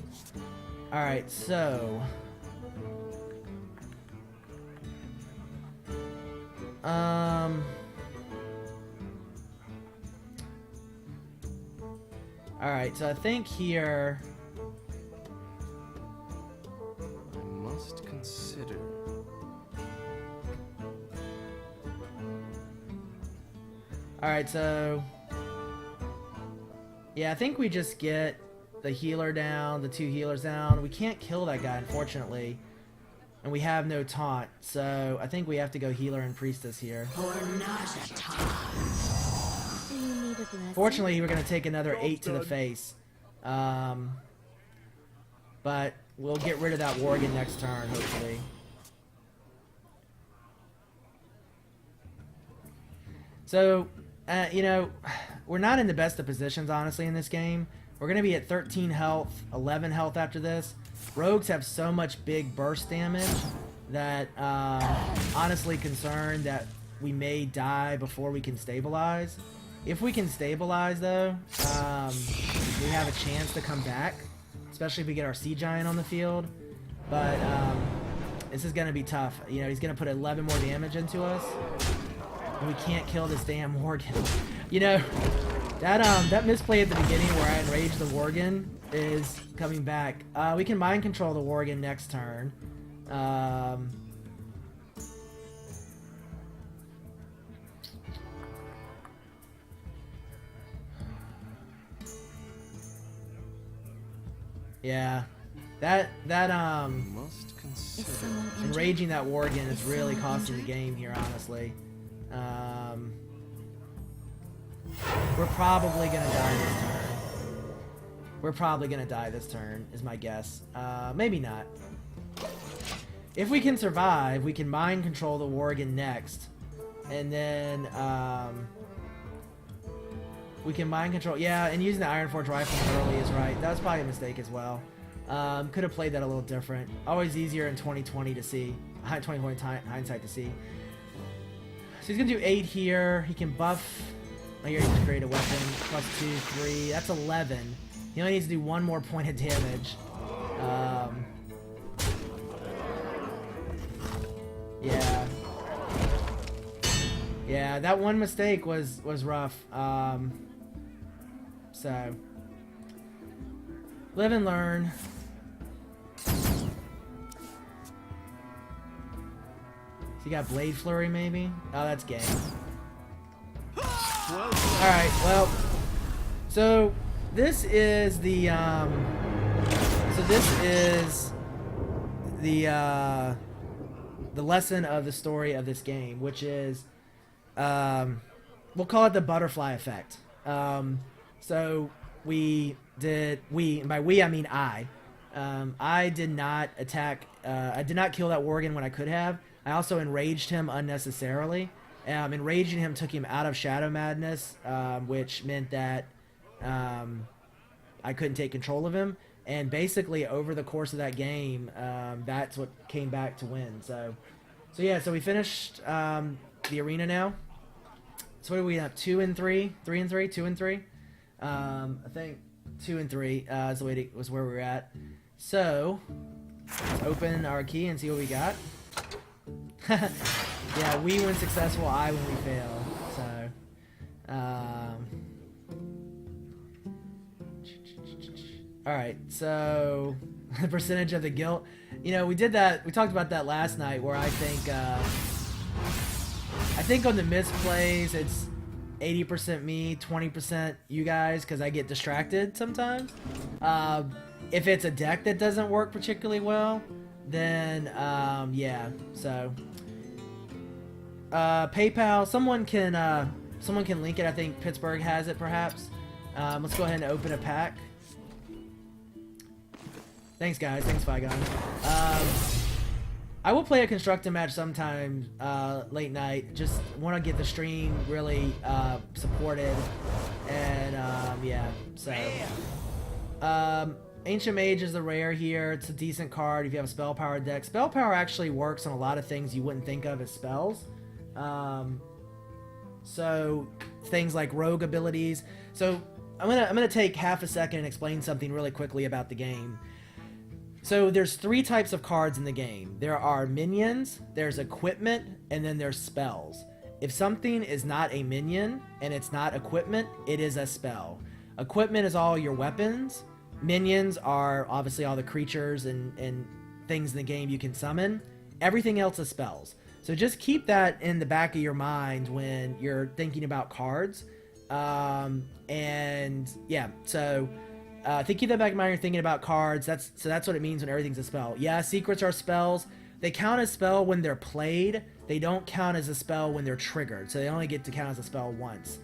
Alright, so... Alright, so I think here... I must consider. Alright, so... Yeah, I think we just get the healer down, the 2 healers down. We can't kill that guy, unfortunately. And we have no taunt, so I think we have to go healer and priestess here. Do you need a blessing? Fortunately, we're going to take another 8 to the face. But we'll get rid of that Worgen next turn, hopefully. So, you know, we're not in the best of positions, honestly, in this game. We're going to be at 13 health, 11 health after this. Rogues have so much big burst damage that honestly concerned that we may die before we can stabilize. If we can stabilize, though, we have a chance to come back, especially if we get our Sea Giant on the field. But this is going to be tough. You know, he's going to put 11 more damage into us. And we can't kill this damn Worgen. You know, that misplay at the beginning where I enraged the Worgen is coming back. We can mind control the Worgen next turn. Yeah, that Must consider. Is someone injured? enraging that Worgen is really costing the game here, honestly. We're probably gonna die this turn. We're probably gonna die this turn, is my guess. Maybe not. If we can survive, we can mind control the Worgen next, and then we can mind control. Yeah, and using the Iron Forge rifle early is right. That was probably a mistake as well. Could have played that a little different. Always easier in 2020 to see. 2020 hindsight to see. So he's gonna do 8 here. He can buff. Oh, here he just create a weapon. +2, 3. That's 11. He only needs to do 1 more point of damage. Yeah. Yeah, that one mistake was rough. So live and learn. So you got Blade Flurry, maybe? Oh, that's gay. Alright, well, so this is the lesson of the story of this game, which is, we'll call it the butterfly effect. So and by we I mean I did not attack, I did not kill that Worgen when I could have. I also enraged him unnecessarily. Enraging him took him out of Shadow Madness, which meant that I couldn't take control of him. And basically, over the course of that game, that's what came back to win. So yeah, so we finished the arena now. So what do we have? 2 and 3? 3 and 3? 2 and 3? I think 2 and 3 is the way was where we were at. So let's open our key and see what we got. Yeah, we when successful, I when we fail. So, all right. So, the percentage of the guilt. You know, we did that. We talked about that last night, where I think on the misplays, it's 80% me, 20% you guys, because I get distracted sometimes. If it's a deck that doesn't work particularly well, then yeah. So. PayPal, someone can link it. I think Pittsburgh has it, perhaps. Let's go ahead and open a pack. Thanks, guys. Thanks, Figon. I will play a constructed match sometime late night. Just want to get the stream really supported, and yeah. So, Ancient Mage is the rare here. It's a decent card if you have a spell power deck. Spell power actually works on a lot of things you wouldn't think of as spells. So things like rogue abilities. So I'm gonna take half a second and explain something really quickly about the game. So there's 3 types of cards in the game. There are minions, there's equipment, and then there's spells. If something is not a minion and it's not equipment, it is a spell. Equipment is all your weapons. Minions are obviously all the creatures and things in the game you can summon. Everything else is spells. So just keep that in the back of your mind when you're thinking about cards. And yeah, so keep that back in mind when you're thinking about cards. That's what it means when everything's a spell. Yeah, secrets are spells. They count as spell when they're played. They don't count as a spell when they're triggered. So they only get to count as a spell once.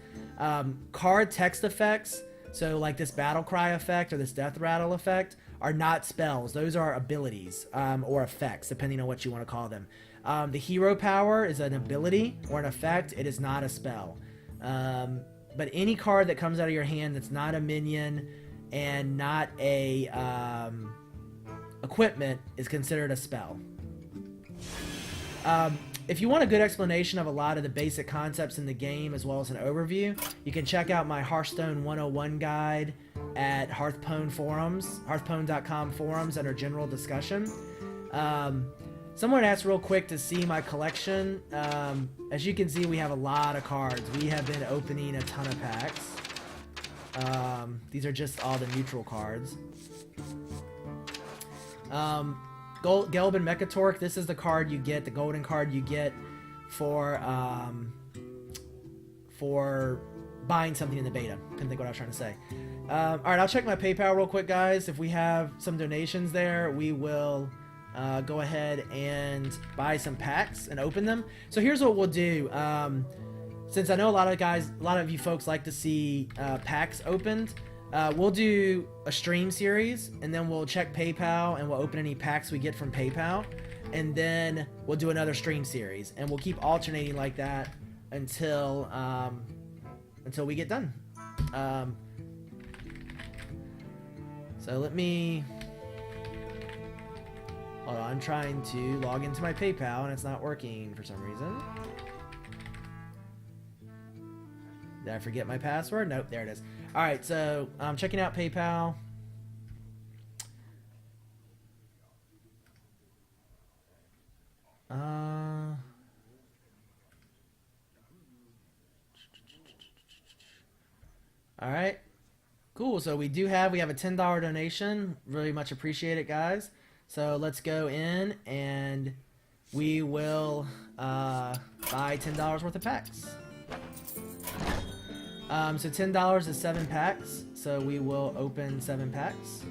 Card text effects, so like this battle cry effect or this death rattle effect, are not spells. Those are abilities or effects, depending on what you want to call them. The hero power is an ability or an effect. It is not a spell. But any card that comes out of your hand that's not a minion and not a equipment is considered a spell. If you want a good explanation of a lot of the basic concepts in the game as well as an overview, you can check out my Hearthstone 101 guide at Hearthstone forums, hearthstone.com forums under general discussion. Someone asked real quick to see my collection. As you can see, we have a lot of cards. We have been opening a ton of packs. These are just all the neutral cards. Gelbin Mechatorque, this is the card you get, the golden card you get for buying something in the beta. Couldn't think what I was trying to say. Alright, I'll check my PayPal real quick, guys. If we have some donations there, we will go ahead and buy some packs and open them. So here's what we'll do. Since I know a lot of you folks like to see packs opened, we'll do a stream series, and then we'll check PayPal, and we'll open any packs we get from PayPal, and then we'll do another stream series, and we'll keep alternating like that until we get done. So let me... Hold on, I'm trying to log into my PayPal, and it's not working for some reason. Did I forget my password? Nope, there it is. Alright, so I'm checking out PayPal. Alright. Cool, so we have a $10 donation. Really much appreciate it, guys. So let's go in and we will buy $10 worth of packs. So $10 is 7 packs, so we will open 7 packs.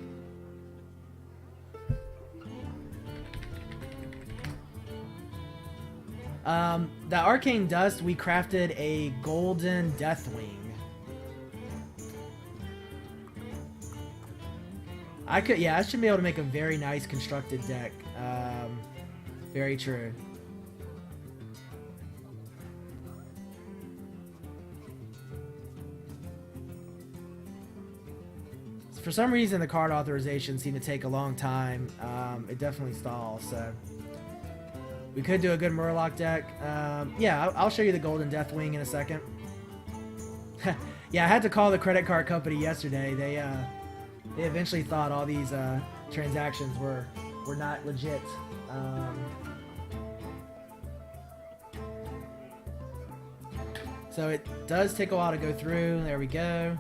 The Arcane Dust, we crafted a golden Deathwing. I should be able to make a very nice constructed deck. Very true. For some reason, the card authorizations seem to take a long time. It definitely stalls, so... We could do a good Murloc deck. Yeah, I'll show you the Golden Deathwing in a second. Yeah, I had to call the credit card company yesterday. They eventually thought all these transactions were not legit. So it does take a while to go through. There we go.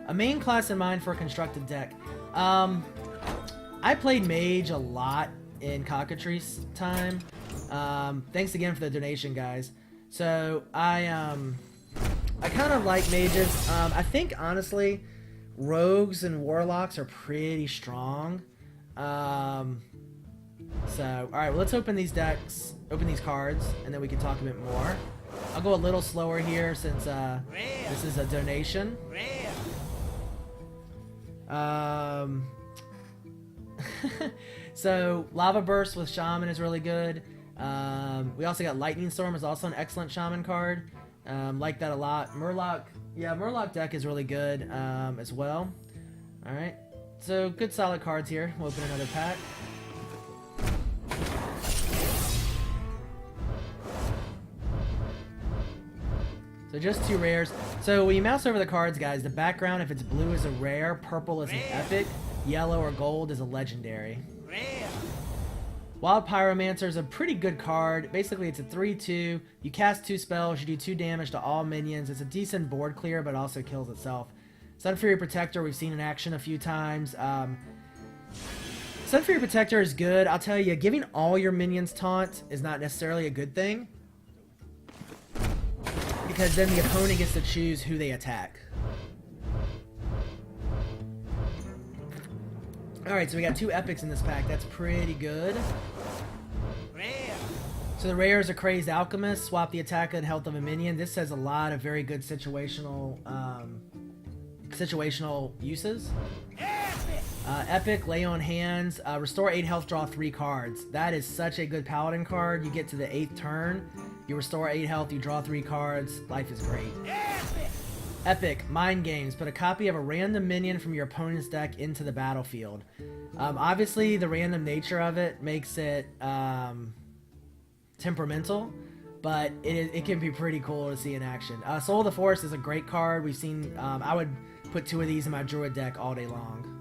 A main class in mind for a constructed deck. I played Mage a lot in Cockatrice time. Thanks again for the donation, guys. So I kind of like mages. I think honestly, rogues and warlocks are pretty strong. So all right, well, let's open these decks, open these cards, and then we can talk a bit more. I'll go a little slower here since this is a donation. So Lava Burst with Shaman is really good. We also got Lightning Storm is also an excellent Shaman card. Like that a lot. Murloc, yeah, Murloc deck is really good as well. Alright, so good solid cards here. We'll open another pack. So just 2 rares. So when you mouse over the cards, guys, the background, if it's blue, is a rare, purple is an epic, yellow or gold is a legendary. Wild Pyromancer is a pretty good card. Basically, it's a 3/2. You cast 2 spells, you do 2 damage to all minions. It's a decent board clear, but also kills itself. Sunfury Protector, we've seen in action a few times. Sunfury Protector is good. I'll tell you, giving all your minions taunt is not necessarily a good thing, because then the opponent gets to choose who they attack. Alright, so we got 2 epics in this pack. That's pretty good. So the rare is a Crazed Alchemist. Swap the attack and health of a minion. This has a lot of very good situational uses. Epic, Lay on Hands. Restore 8 health, draw 3 cards. That is such a good paladin card. You get to the 8th turn, you restore 8 health, you draw 3 cards. Life is great. Epic, Mind Games. Put a copy of a random minion from your opponent's deck into the battlefield. Obviously, the random nature of it makes it temperamental, but it can be pretty cool to see in action. Soul of the Forest is a great card. We've seen, I would put 2 of these in my Druid deck all day long.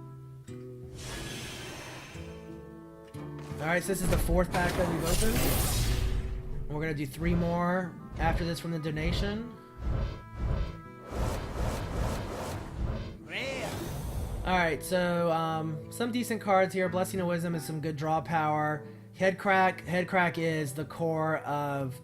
Alright, so this is the 4th pack that we've opened. We're going to do 3 more after this from the donation. Alright, so some decent cards here. Blessing of Wisdom is some good draw power. Headcrack. Headcrack is the core of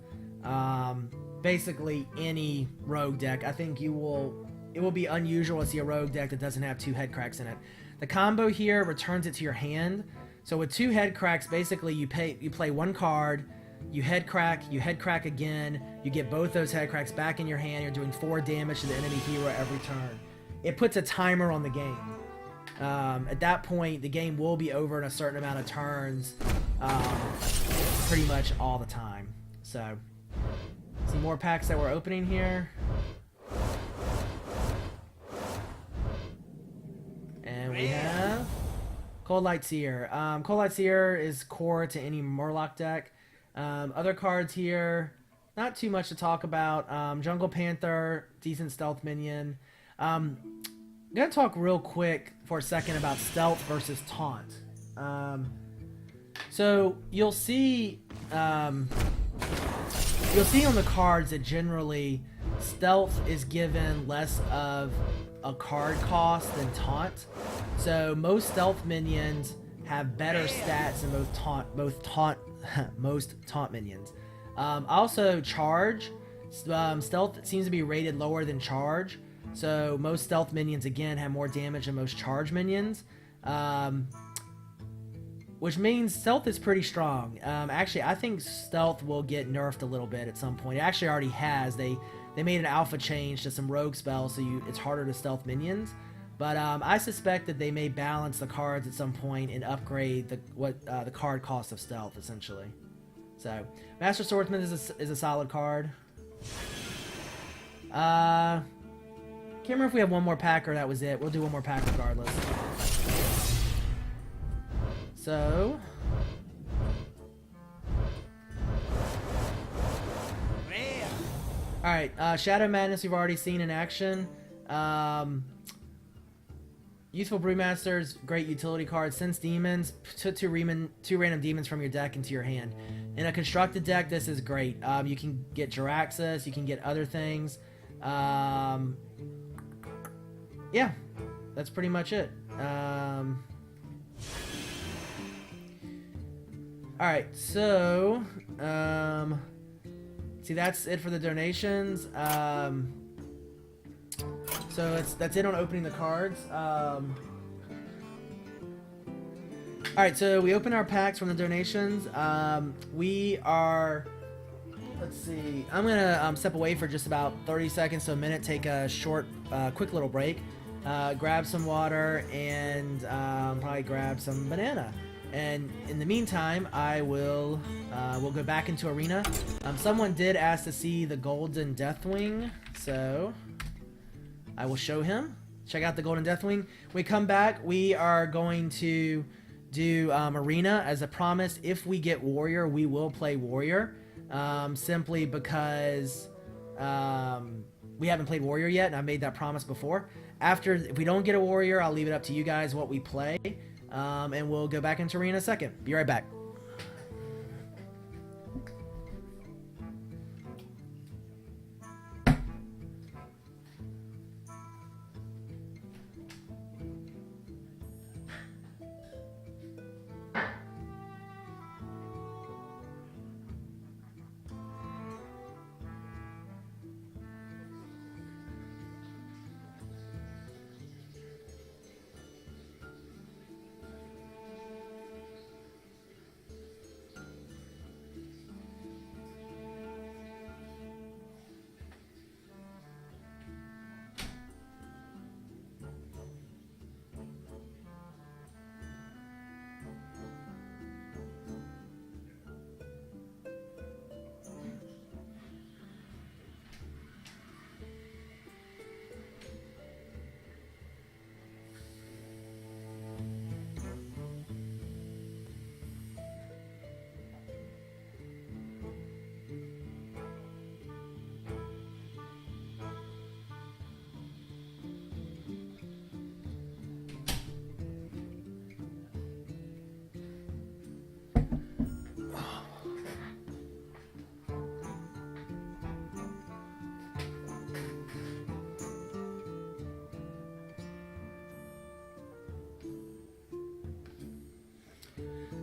basically any rogue deck. I think it will be unusual to see a rogue deck that doesn't have 2 Headcracks in it. The combo here returns it to your hand. So with 2 Headcracks, basically you play 1 card, you headcrack again, you get both those Headcracks back in your hand, you're doing 4 damage to the enemy hero every turn. It puts a timer on the game. At that point, the game will be over in a certain amount of turns, pretty much all the time. So, some more packs that we're opening here. And we have Cold Light Seer. Cold Light Seer is core to any Murloc deck. Other cards here, not too much to talk about. Jungle Panther, decent stealth minion. I'm going to talk real quick for a second about stealth versus taunt. So you'll see on the cards that generally stealth is given less of a card cost than taunt. So most stealth minions have better stats than most taunt minions. Also charge. Stealth seems to be rated lower than charge. So most stealth minions again have more damage than most charge minions. Which means stealth is pretty strong. Actually, I think stealth will get nerfed a little bit at some point. It actually already has. They made an alpha change to some rogue spells, so it's harder to stealth minions. But I suspect that they may balance the cards at some point and upgrade the card cost of stealth, essentially. So, Master Swordsman is a solid card. Can't remember if we have one more pack or that was it. We'll do one more pack regardless. So... Alright, Shadow Madness we've already seen in action. Youthful Brewmaster's great utility card. Sense Demons. Put two random demons from your deck into your hand. In a constructed deck, this is great. You can get Jiraxis, you can get other things. Yeah, that's pretty much it. Alright, so... see, that's it for the donations. So that's it on opening the cards. Alright, so we open our packs from the donations. We are... Let's see. I'm going to step away for just about 30 seconds to a minute, take a short, quick little break, grab some water, and probably grab some banana. And in the meantime, I will we'll go back into Arena. Someone did ask to see the Golden Deathwing, so I will show him. Check out the Golden Deathwing. When we come back, we are going to do Arena as a promise. If we get Warrior, we will play Warrior, simply because we haven't played Warrior yet, and I made that promise before. If we don't get a Warrior, I'll leave it up to you guys what we play. And we'll go back into Arena in a second. Be right back.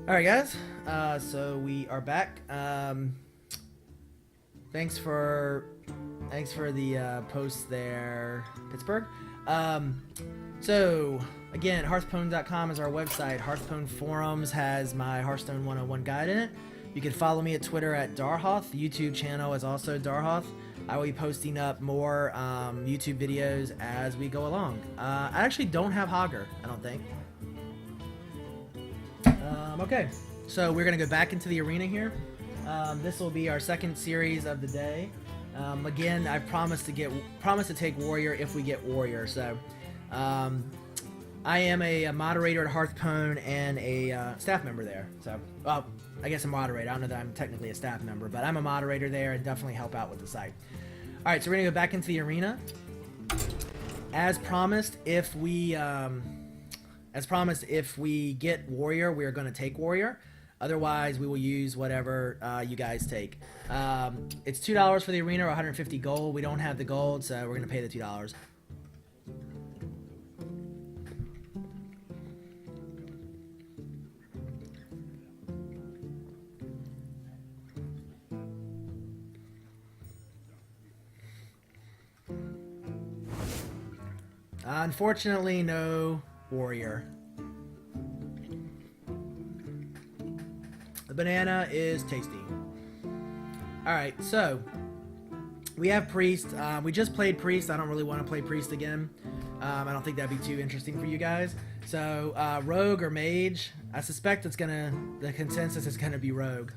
All right, guys. So we are back. Thanks for the post there, Pittsburgh. So again, Hearthstone.com is our website. Hearthstone Forums has my Hearthstone 101 guide in it. You can follow me at Twitter at Darhoth. The YouTube channel is also Darhoth. I will be posting up more YouTube videos as we go along. I actually don't have Hogger, I don't think. Okay, so we're gonna go back into the arena here. This will be our second series of the day. Again, I promised to take Warrior if we get Warrior. So, I am a moderator at Hearthstone and a staff member there. So, well, I guess a moderator. I don't know that I'm technically a staff member, but I'm a moderator there and definitely help out with the site. All right, so we're gonna go back into the arena. As promised, if we get Warrior, we are going to take Warrior. Otherwise, we will use whatever you guys take. It's $2 for the arena or 150 gold. We don't have the gold, so we're going to pay the $2. Unfortunately, no Warrior. The banana is tasty. Alright, so we have Priest. We just played Priest. I don't really want to play Priest again. I don't think that'd be too interesting for you guys. So, Rogue or Mage. I suspect the consensus is gonna be Rogue.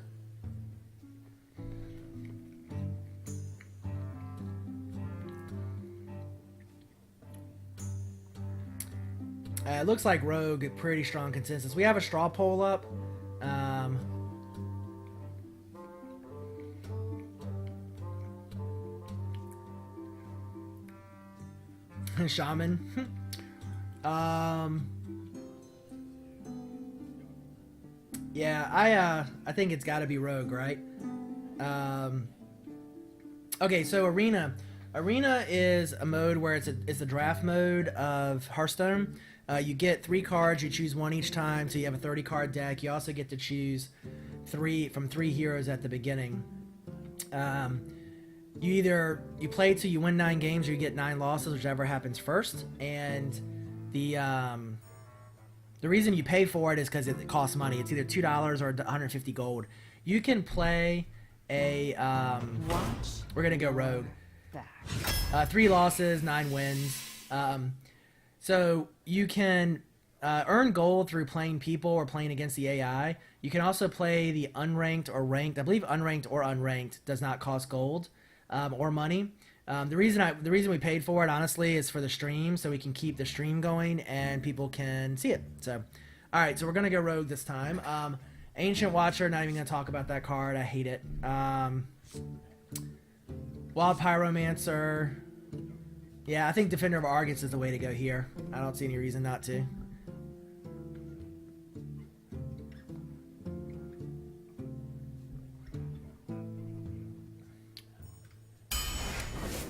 It looks like Rogue, pretty strong consensus. We have a straw poll up. Shaman. Yeah, I think it's got to be Rogue, right? Okay, so Arena. Arena is a mode where it's a draft mode of Hearthstone. You get 3 cards. You choose one each time, so you have a 30-card deck. You also get to choose 3 heroes at the beginning. You play till you win 9 games, or you get 9 losses, whichever happens first. And the reason you pay for it is because it costs money. It's either $2 or 150 gold. You can play a we're gonna go Rogue. 3 losses, 9 wins. So you can earn gold through playing people or playing against the AI. You can also play the unranked or ranked. I believe unranked or unranked does not cost gold or money. The reason we paid for it, honestly, is for the stream, so we can keep the stream going and people can see it. So, all right, so we're gonna go Rogue this time. Ancient Watcher, not even gonna talk about that card. I hate it. Wild Pyromancer. Yeah, I think Defender of Argus is the way to go here. I don't see any reason not to.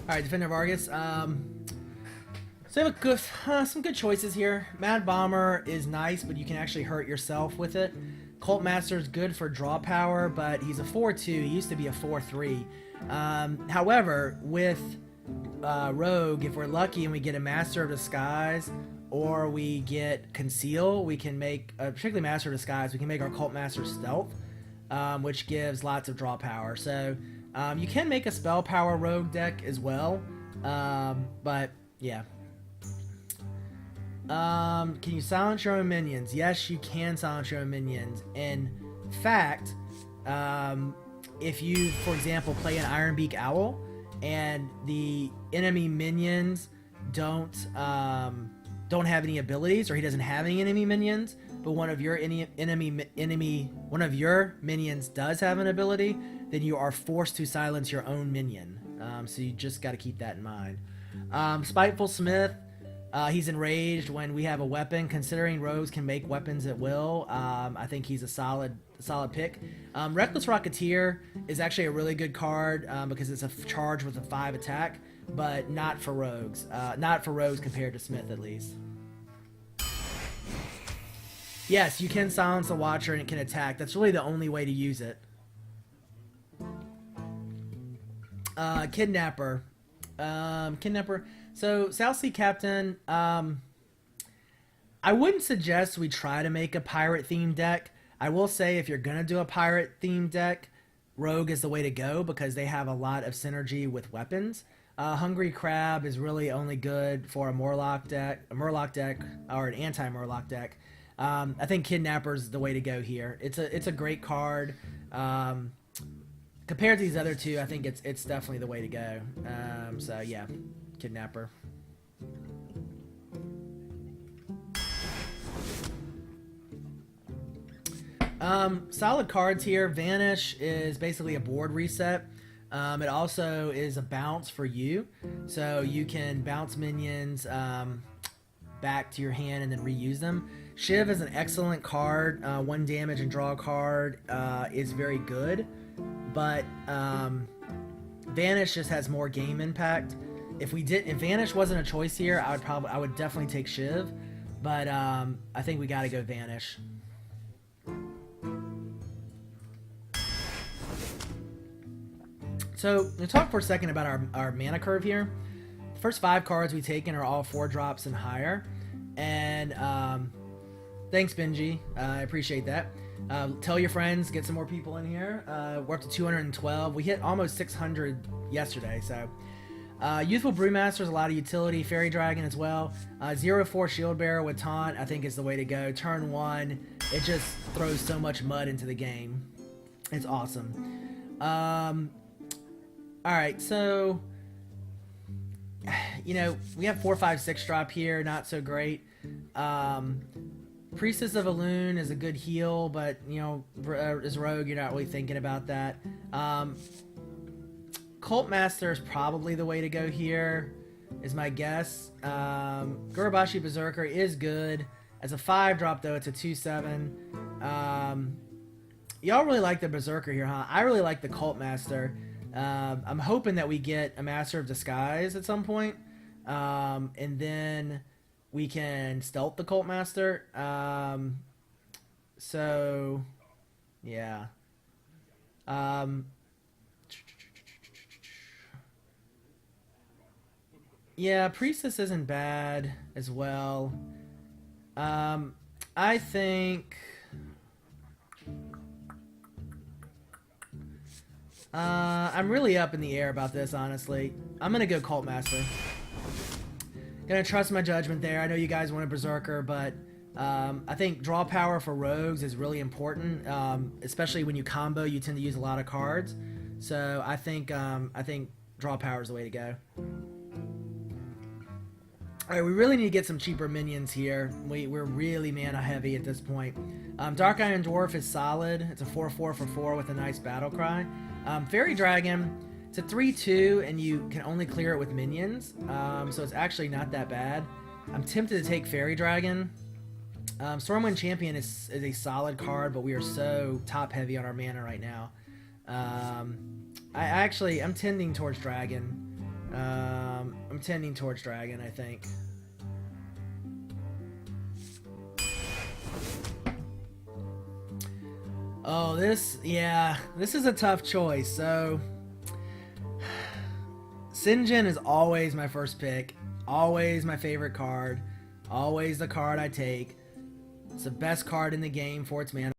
Alright, Defender of Argus. So we have a good, some good choices here. Mad Bomber is nice, but you can actually hurt yourself with it. Cult Master is good for draw power, but he's a 4-2. He used to be a 4-3. However, with Rogue, if we're lucky and we get a Master of Disguise or we get Conceal, we can make, particularly Master of Disguise, we can make our Cult Master Stealth, which gives lots of draw power. So you can make a Spell Power Rogue deck as well, but yeah. Can you silence your own minions? Yes, you can silence your own minions. In fact, if you, for example, play an Ironbeak Owl and the enemy minions don't have any abilities, or he doesn't have any enemy minions, but one of your minions does have an ability, then you are forced to silence your own minion. So you just got to keep that in mind. Spiteful Smith. He's enraged when we have a weapon. Considering rogues can make weapons at will, I think he's a solid pick. Reckless Rocketeer is actually a really good card because it's a charge with a 5 attack, but not for rogues. Not for rogues compared to Smith, at least. Yes, you can silence the Watcher and it can attack. That's really the only way to use it. Kidnapper. Kidnapper. So, South Sea Captain, I wouldn't suggest we try to make a pirate-themed deck. I will say if you're going to do a pirate-themed deck, Rogue is the way to go because they have a lot of synergy with weapons. Hungry Crab is really only good for a Murloc deck, or an anti-Murloc deck. I think Kidnapper's the way to go here. It's a great card. Compared to these other two, I think it's definitely the way to go. So yeah, Kidnapper. Solid cards here. Vanish is basically a board reset. It also is a bounce for you, so you can bounce minions back to your hand and then reuse them. Shiv is an excellent card. 1 damage and draw a card is very good, but Vanish just has more game impact. If Vanish wasn't a choice here, I would definitely take Shiv, but I think we got to go Vanish. So, we'll talk for a second about our mana curve here. The first 5 cards we've taken are all 4 drops and higher. And, thanks, Benji. I appreciate that. Tell your friends, get some more people in here. We're up to 212. We hit almost 600 yesterday, so. Youthful Brewmaster is a lot of utility. Fairy Dragon as well. 0-4 Shield Bearer with Taunt, I think, is the way to go. Turn 1, it just throws so much mud into the game. It's awesome. Alright, so, you know, we have 4, 5, 6 drop here, not so great. Priestess of Elune is a good heal, but, you know, as Rogue, you're not really thinking about that. Cult Master is probably the way to go here, is my guess. Gurubashi Berserker is good. As a 5 drop, though, it's a 2/7. Y'all really like the Berserker here, huh? I really like the Cult Master. I'm hoping that we get a Master of Disguise at some point, and then we can stealth the Cult Master. So, yeah. Yeah, Priestess isn't bad as well. I think... I'm really up in the air about this, honestly. I'm gonna go Cult Master. Gonna trust my judgment there. I know you guys want a Berserker, but I think draw power for rogues is really important. Especially when you combo, you tend to use a lot of cards. So I think draw power is the way to go. Alright, we really need to get some cheaper minions here. We're really mana heavy at this point. Dark Iron Dwarf is solid. It's a 4/4 for 4 with a nice battle cry. Fairy Dragon, it's a 3/2 and you can only clear it with minions. So it's actually not that bad. I'm tempted to take Fairy Dragon. Stormwind Champion is a solid card, but we are so top heavy on our mana right now. I'm tending towards Dragon. I'm tending towards Dragon, I think. Oh, this is a tough choice. So, Sinjin is always my first pick. Always my favorite card. Always the card I take. It's the best card in the game for its mana.